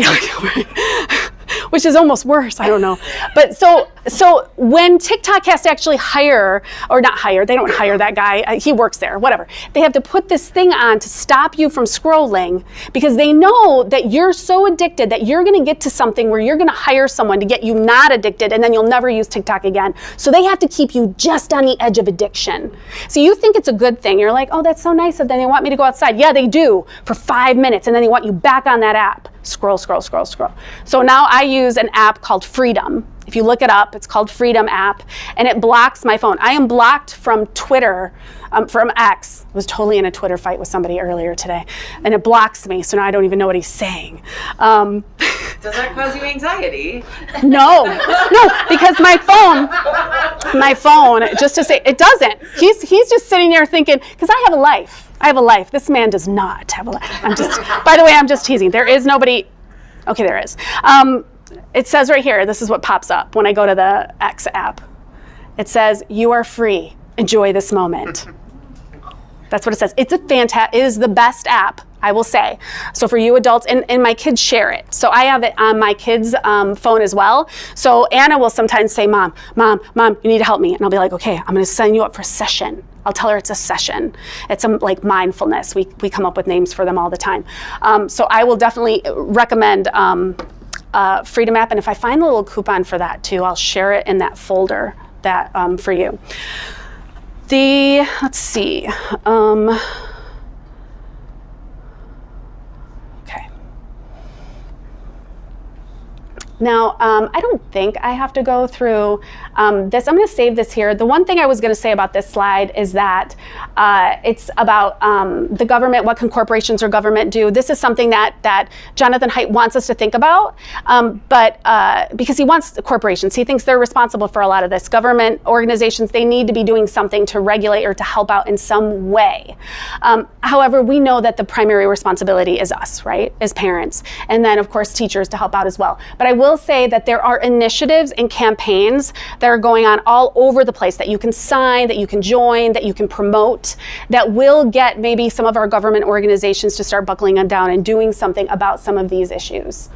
which is almost worse. I don't know. But so when TikTok has to actually hire, or not hire, they don't hire that guy, he works there, whatever. They have to put this thing on to stop you from scrolling because they know that you're so addicted that you're going to get to something where you're going to hire someone to get you not addicted, and then you'll never use TikTok again. So they have to keep you just on the edge of addiction. So you think it's a good thing. You're like, oh, that's so nice of them. They want me to go outside. Yeah, they do for 5 minutes, and then they want you back on that app. Scroll, scroll, scroll, scroll. So now I use an app called Freedom. If you look it up, it's called Freedom app, and it blocks my phone. I am blocked from Twitter, from X. I was totally in a Twitter fight with somebody earlier today, and it blocks me, so now I don't even know what he's saying. Does that cause you anxiety? No, because my phone, just to say, it doesn't. He's just sitting there thinking, because I have a life. This man does not have a life. By the way, I'm just teasing. There is nobody, okay, there is. It says right here, this is what pops up when I go to the X app. It says, you are free. Enjoy this moment. That's what it says. It is the best app, I will say. So for you adults, and my kids share it. So I have it on my kids' phone as well. So Anna will sometimes say, Mom, you need to help me. And I'll be like, okay, I'm going to sign you up for a session. I'll tell her it's a session. It's like mindfulness. We come up with names for them all the time. So I will definitely recommend Freedom app. And if I find a little coupon for that too, I'll share it in that folder that for you. Let's see. Okay. Now, I don't think I have to go through this. I'm going to save this here. The one thing I was going to say about this slide is that it's about the government, what can corporations or government do. This is something that Jonathan Haidt wants us to think about, but because he wants the corporations, he thinks they're responsible for a lot of this. Government organizations, they need to be doing something to regulate or to help out in some way. However, we know that the primary responsibility is us, right, as parents, and then of course teachers to help out as well. But I will say that there are initiatives and campaigns that are going on all over the place that you can sign, that you can join, that you can promote, that will get maybe some of our government organizations to start buckling down and doing something about some of these issues.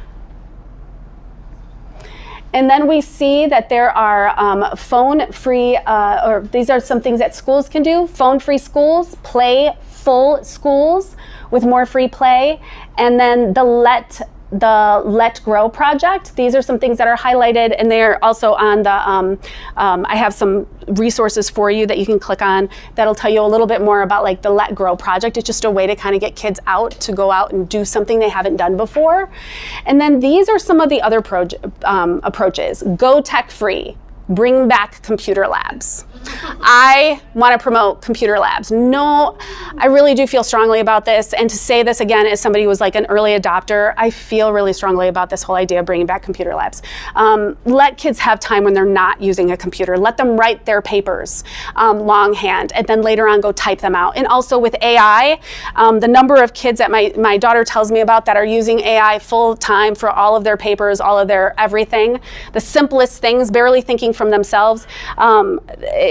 And then we see that there are phone-free, or these are some things that schools can do, phone-free schools, playful schools with more free play, and then the Let Grow project. These are some things that are highlighted, and they're also on the, I have some resources for you that you can click on that'll tell you a little bit more about like the Let Grow project. It's just a way to kind of get kids out to go out and do something they haven't done before. And then these are some of the other approaches. Go tech free. Bring back computer labs. I want to promote computer labs. No, I really do feel strongly about this. And to say this again as somebody who was like an early adopter, I feel really strongly about this whole idea of bringing back computer labs. Let kids have time when they're not using a computer. Let them write their papers longhand, and then later on go type them out. And also with AI, the number of kids that my daughter tells me about that are using AI full time for all of their papers, all of their everything, the simplest things, barely thinking from themselves,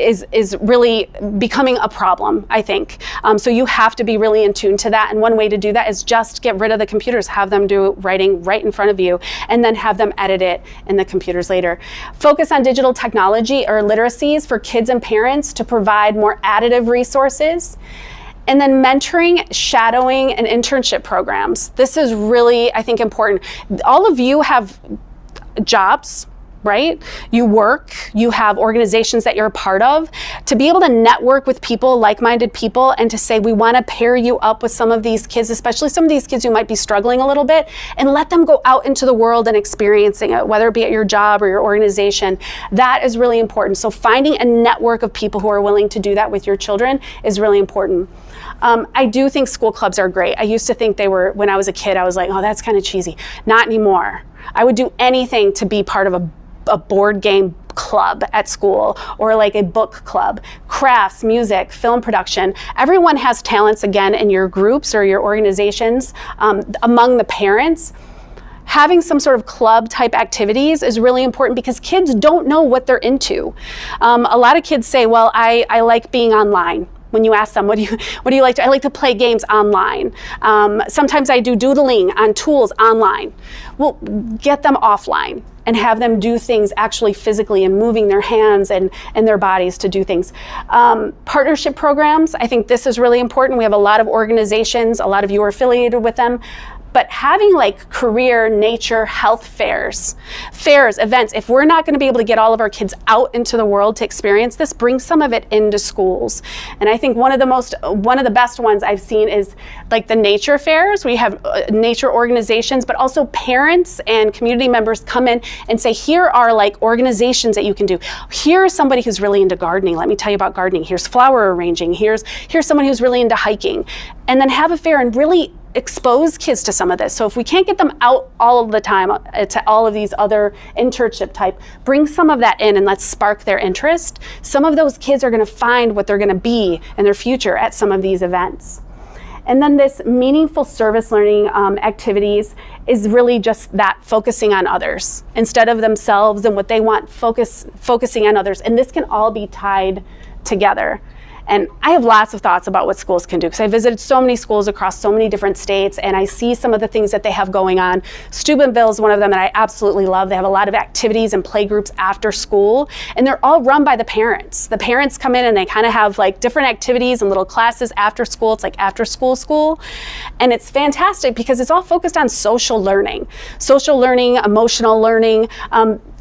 is really becoming a problem, I think. So you have to be really in tune to that. And one way to do that is just get rid of the computers, have them do writing right in front of you, and then have them edit it in the computers later. Focus on digital technology or literacies for kids and parents to provide more additive resources. And then mentoring, shadowing, and internship programs. This is really, I think, important. All of you have jobs, right? You work, you have organizations that you're a part of. To be able to network with people, like-minded people, and to say, we want to pair you up with some of these kids, especially some of these kids who might be struggling a little bit, and let them go out into the world and experiencing it, whether it be at your job or your organization. That is really important. So finding a network of people who are willing to do that with your children is really important. I do think school clubs are great. I used to think they were, when I was a kid, I was like, oh, that's kind of cheesy. Not anymore. I would do anything to be part of a board game club at school, or like a book club, crafts, music, film production. Everyone has talents, again, in your groups or your organizations. Among the parents, having some sort of club type activities is really important because kids don't know what they're into. A lot of kids say, well, I like being online. When you ask them, what do you like to, I like to play games online. Sometimes I do doodling on tools online. Well, get them offline and have them do things actually physically and moving their hands and their bodies to do things. Partnership programs, I think this is really important. We have a lot of organizations, a lot of you are affiliated with them. But having like career, nature, health fairs, events, if we're not going to be able to get all of our kids out into the world to experience this, bring some of it into schools. And I think one of the best ones I've seen is like the nature fairs. We have nature organizations, but also parents and community members come in and say, here are like organizations that you can do. Here's somebody who's really into gardening. Let me tell you about gardening. Here's flower arranging. Here's someone who's really into hiking. And then have a fair and really expose kids to some of this. So if we can't get them out all of the time to all of these other internship type, bring some of that in and let's spark their interest. Some of those kids are going to find what they're going to be in their future at some of these events. And then this meaningful service learning activities is really just that, focusing on others instead of themselves and what they want, focusing on others. And this can all be tied together. And I have lots of thoughts about what schools can do because I visited so many schools across so many different states and I see some of the things that they have going on. Steubenville is one of them that I absolutely love. They have a lot of activities and play groups after school and they're all run by the parents. The parents come in and they kind of have like different activities and little classes after school. It's like after school. And it's fantastic because it's all focused on social learning, emotional learning.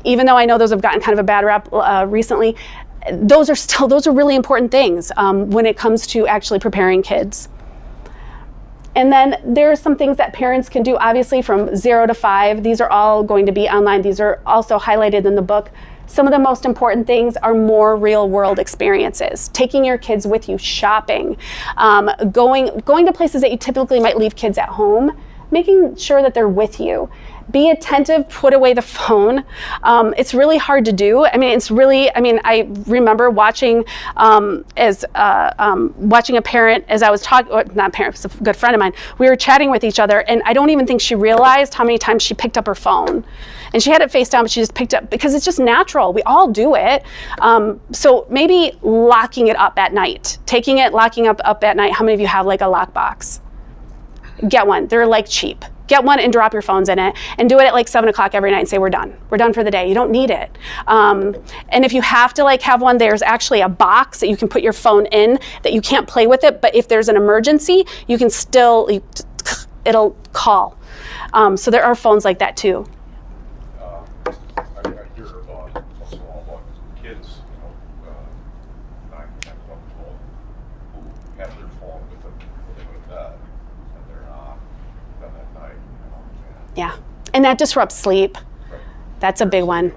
Even though I know those have gotten kind of a bad rap recently, those are really important things when it comes to actually preparing kids. And then there are some things that parents can do, obviously from 0 to 5. These are all going to be online. These are also highlighted in the book. Some of the most important things are more real world experiences. Taking your kids with you, shopping, going to places that you typically might leave kids at home, making sure that they're with you. Be attentive, put away the phone. It's really hard to do. I remember watching watching a parent as I was talking, not a parent, it's a good friend of mine. We were chatting with each other and I don't even think she realized how many times she picked up her phone. And she had it face down, but she just picked up, because it's just natural. We all do it. So maybe locking it up at night, locking up at night. How many of you have like a lockbox? Get one, they're like cheap. Get one and drop your phones in it and do it at like 7 o'clock every night and say, we're done for the day. You don't need it. And if you have to like have one, there's actually a box that you can put your phone in that you can't play with it. But if there's an emergency, you can still, it'll call. So there are phones like that too. I hear about kids, 9, 10, 11, 12, who have their phone with them before they go to bed, and they're not done at night. Yeah, and that disrupts sleep. Right. That's a big one.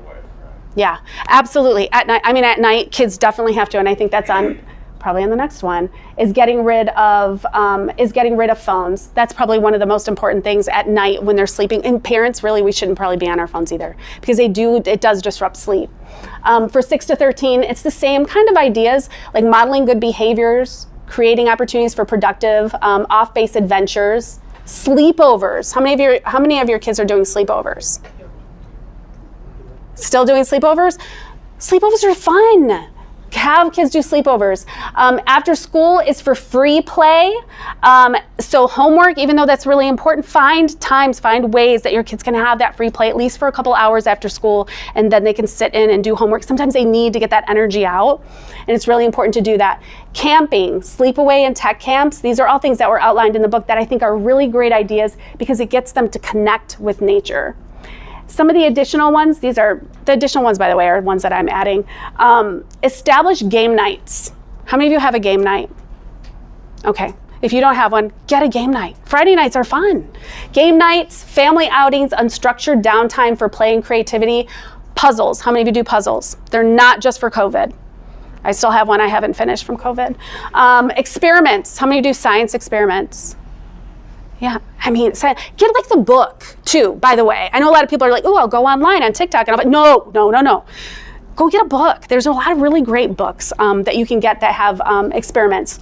Yeah, absolutely. At night, kids definitely have to, and I think that's probably on the next one, is getting rid of phones. That's probably one of the most important things at night when they're sleeping. And parents, really, we shouldn't probably be on our phones either, because it does disrupt sleep. For 6 to 13, it's the same kind of ideas, like modeling good behaviors, creating opportunities for productive off-base adventures, sleepovers. How many of your kids are doing sleepovers? Still doing sleepovers? Sleepovers are fun. Have kids do sleepovers. After school is for free play. So homework, even though that's really important, find ways that your kids can have that free play at least for a couple hours after school, and then they can sit in and do homework. Sometimes they need to get that energy out, and it's really important to do that. Camping, sleepaway and tech camps, these are all things that were outlined in the book that I think are really great ideas because it gets them to connect with nature. Some of the additional ones, by the way, are ones that I'm adding. Establish game nights. How many of you have a game night? Okay. If you don't have one, get a game night. Friday nights are fun. Game nights, family outings, unstructured downtime for play and creativity. Puzzles. How many of you do puzzles? They're not just for COVID. I still have one I haven't finished from COVID. Experiments. How many of you do science experiments? Yeah, get like the book too, by the way. I know a lot of people are like, oh, I'll go online on TikTok. And I'm like, no. Go get a book. There's a lot of really great books that you can get that have experiments.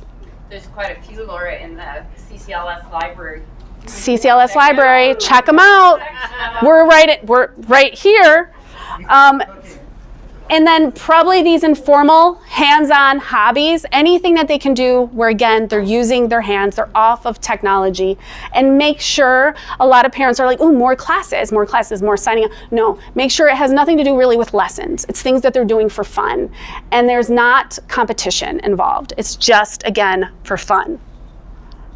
There's quite a few, Laura, in the CCLS library. CCLS library, check them out. We're right here. And then probably these informal, hands-on hobbies, anything that they can do where, again, they're using their hands, they're off of technology. And make sure, a lot of parents are like, ooh, more classes, more signing up. No, make sure it has nothing to do really with lessons. It's things that they're doing for fun. And there's not competition involved. It's just, again, for fun.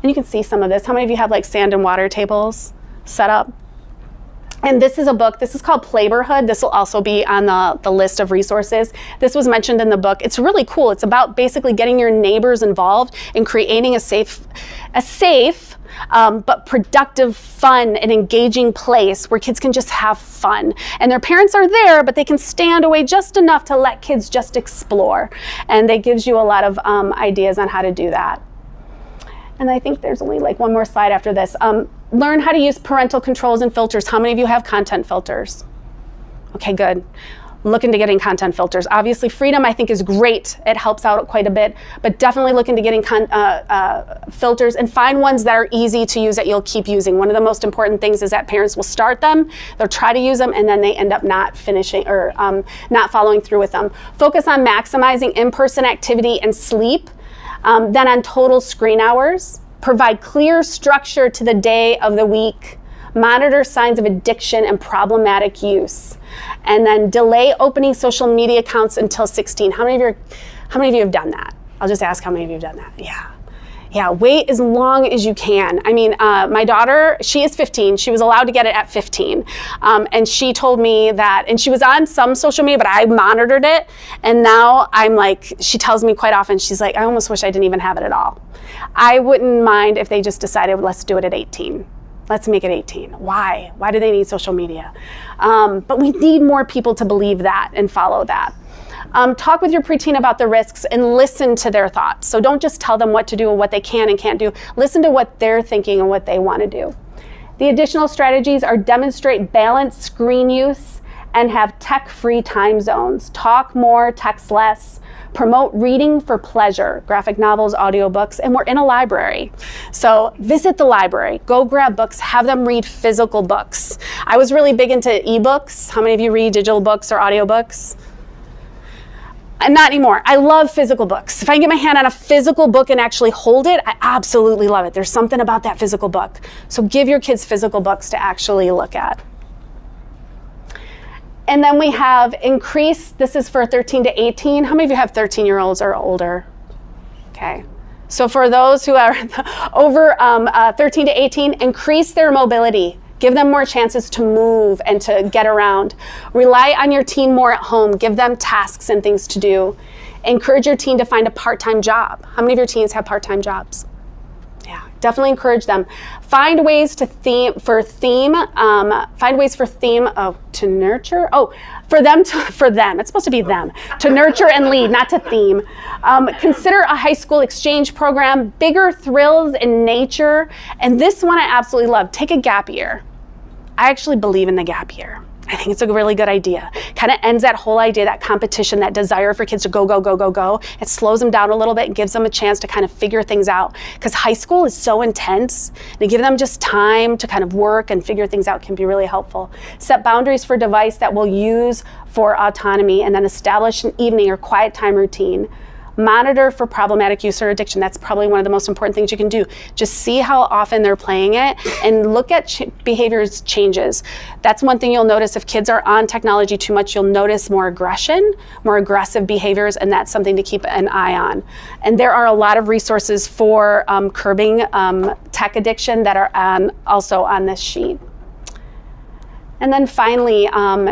And you can see some of this. How many of you have like sand and water tables set up? And this is a book, this is called Playborhood. This will also be on the list of resources. This was mentioned in the book. It's really cool. It's about basically getting your neighbors involved in creating a safe, but productive, fun, and engaging place where kids can just have fun. And their parents are there, but they can stand away just enough to let kids just explore. And it gives you a lot of ideas on how to do that. And I think there's only like one more slide after this. Learn how to use parental controls and filters. How many of you have content filters? Okay, good. Look into getting content filters. Obviously, Freedom, I think, is great. It helps out quite a bit, but definitely look into getting filters and find ones that are easy to use that you'll keep using. One of the most important things is that parents will start them, they'll try to use them, and then they end up not finishing or not following through with them. Focus on maximizing in-person activity and sleep, then on total screen hours. Provide clear structure to the day of the week. Monitor signs of addiction and problematic use. And then delay opening social media accounts until 16. How many of you have done that? I'll just ask how many of you have done that. Yeah, wait as long as you can. I mean, my daughter, she is 15. She was allowed to get it at 15. And she told me that, and she was on some social media, but I monitored it. And now I'm like, she tells me quite often, she's like, I almost wish I didn't even have it at all. I wouldn't mind if they just decided, let's do it at 18. Let's make it 18. Why? Why do they need social media? But we need more people to believe that and follow that. Talk with your preteen about the risks and listen to their thoughts. So don't just tell them what to do and what they can and can't do. Listen to what they're thinking and what they want to do. The additional strategies are demonstrate balanced screen use and have tech-free time zones. Talk more, text less. Promote reading for pleasure, graphic novels, audiobooks, and we're in a library. So visit the library, go grab books, have them read physical books. I was really big into ebooks. How many of you read digital books or audiobooks? Not anymore. I love physical books. If I can get my hand on a physical book and actually hold it, I absolutely love it. There's something about that physical book. So give your kids physical books to actually look at. And then we have increase, this is for 13 to 18. How many of you have 13-year-olds or older? Okay. So for those who are over 13 to 18, increase their mobility. Give them more chances to move and to get around. Rely on your teen more at home. Give them tasks and things to do. Encourage your teen to find a part-time job. How many of your teens have part-time jobs? Yeah, definitely encourage them. Find ways to nurture. Oh, for them. It's supposed to be them. To nurture and lead, not to theme. Consider a high school exchange program, bigger thrills in nature. And this one I absolutely love. Take a gap year. I actually believe in the gap year. I think it's a really good idea. Kind of ends that whole idea, that competition, that desire for kids to go, go, go, go, go. It slows them down a little bit and gives them a chance to kind of figure things out. Because high school is so intense. And to give them just time to kind of work and figure things out can be really helpful. Set boundaries for device that we'll use for autonomy, and then establish an evening or quiet time routine. Monitor for problematic use or addiction. That's probably one of the most important things you can do. Just see how often they're playing it and look at behaviors changes. That's one thing you'll notice. If kids are on technology too much, you'll notice more aggression, more aggressive behaviors, and that's something to keep an eye on. And there are a lot of resources for curbing tech addiction that are also on this sheet. And then finally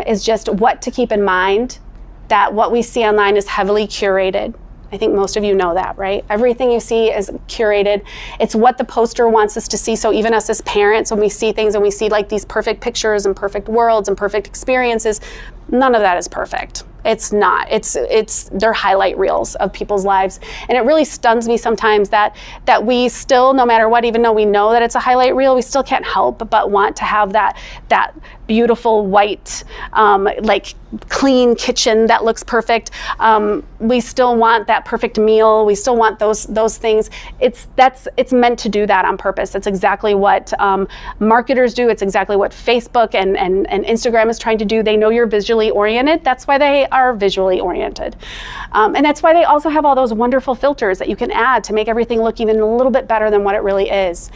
is just what to keep in mind, that what we see online is heavily curated. I think most of you know that, right? Everything you see is curated. It's what the poster wants us to see. So even us as parents, when we see things and we see like these perfect pictures and perfect worlds and perfect experiences, none of that is perfect. It's not. They're highlight reels of people's lives. And it really stuns me sometimes that we still, no matter what, even though we know that it's a highlight reel, we still can't help but want to have that beautiful white, like clean kitchen that looks perfect. We still want that perfect meal. We still want those things. It's meant to do that on purpose. It's exactly what marketers do. It's exactly what Facebook and Instagram is trying to do. They know you're visually oriented. That's why they are visually oriented. And that's why they also have all those wonderful filters that you can add to make everything look even a little bit better than what it really is.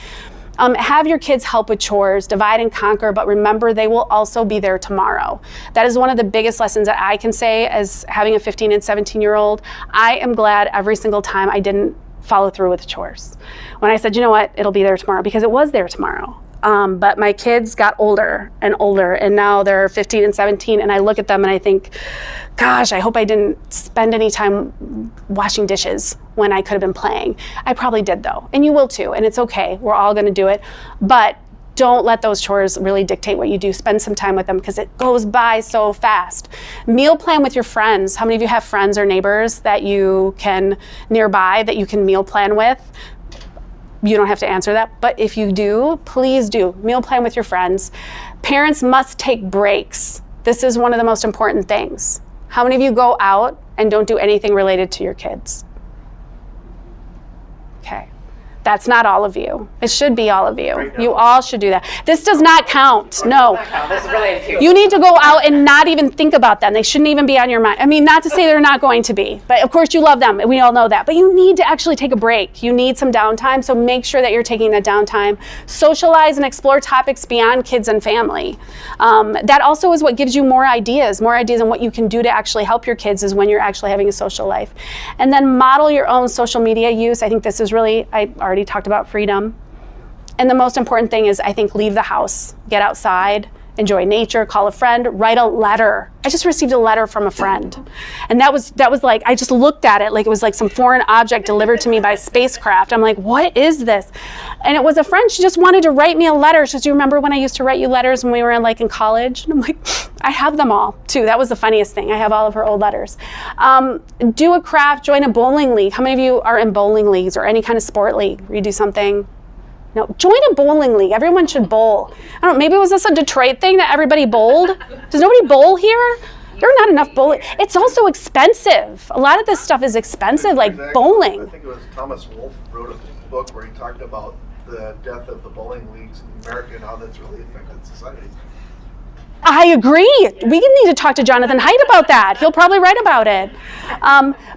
Have your kids help with chores, divide and conquer, but remember they will also be there tomorrow. That is one of the biggest lessons that I can say as having a 15 and 17-year-old. I am glad every single time I didn't follow through with chores. When I said, you know what, it'll be there tomorrow, because it was there tomorrow. But my kids got older, and now they're 15 and 17, and I look at them and I think, gosh, I hope I didn't spend any time washing dishes when I could have been playing. I probably did though, and you will too, and it's okay. We're all gonna do it, but don't let those chores really dictate what you do. Spend some time with them because it goes by so fast. Meal plan with your friends. How many of you have friends or neighbors that you can nearby that you can meal plan with? You don't have to answer that, but if you do, please do. Meal plan with your friends. Parents must take breaks. This is one of the most important things. How many of you go out and don't do anything related to your kids? Okay. That's not all of you. It should be all of you. Right now. You all should do that. This does not count. No. This is related to You need to go out and not even think about them. They shouldn't even be on your mind. I mean, not to say they're not going to be, but of course you love them. We all know that. But you need to actually take a break. You need some downtime, so make sure that you're taking that downtime. Socialize and explore topics beyond kids and family. That also is what gives you more ideas on what you can do to actually help your kids is when you're actually having a social life. And then model your own social media use. I think this is really, I already talked about freedom. And the most important thing is, I think, leave the house, get outside, enjoy nature, call a friend, write a letter. I just received a letter from a friend. And that was like, I just looked at it like it was like some foreign object delivered to me by spacecraft. I'm like, what is this? And it was a friend. She just wanted to write me a letter. She says, do you remember when I used to write you letters when we were in college? And I'm like, I have them all too. That was the funniest thing. I have all of her old letters. Do a craft, join a bowling league. How many of you are in bowling leagues or any kind of sport league where you do something? No, join a bowling league. Everyone should bowl. I don't know, maybe was this a Detroit thing that everybody bowled? Does nobody bowl here? There are not enough bowling. It's also expensive. A lot of this stuff is expensive, like Exactly. bowling. I think it was Thomas Wolfe wrote a book where he talked about the death of the bowling leagues in America and how that's really affected society. I agree. We need to talk to Jonathan Haidt about that. He'll probably write about it.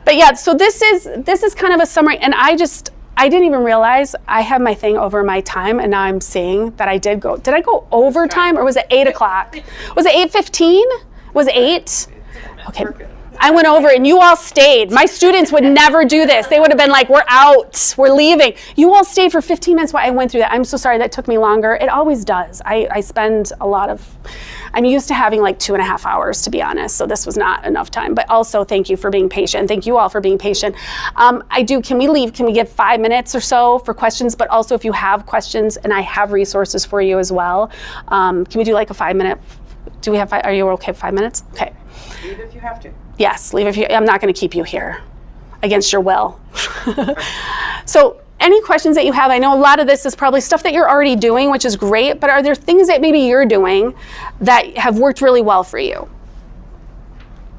But yeah, so this is kind of a summary, and I didn't even realize I have my thing over my time, and now I'm seeing that I did go. Did I go overtime, or was it 8 o'clock? Was it 8:15? Was it 8? Okay. I went over and you all stayed. My students would never do this. They would have been like, we're out, we're leaving. You all stayed for 15 minutes while I went through that. I'm so sorry that took me longer. It always does. I spend a lot of, I'm used to having like 2.5 hours, to be honest, so this was not enough time. But also, thank you for being patient. Thank you all for being patient. Can we leave? Can we give 5 minutes or so for questions? But also, if you have questions, and I have resources for you as well, can we do like a 5-minute? Do we have are you okay with 5 minutes? Okay. Leave if you have to. Yes, leave if you, I'm not going to keep you here against your will. So any questions that you have, I know a lot of this is probably stuff that you're already doing, which is great, but are there things that maybe you're doing that have worked really well for you?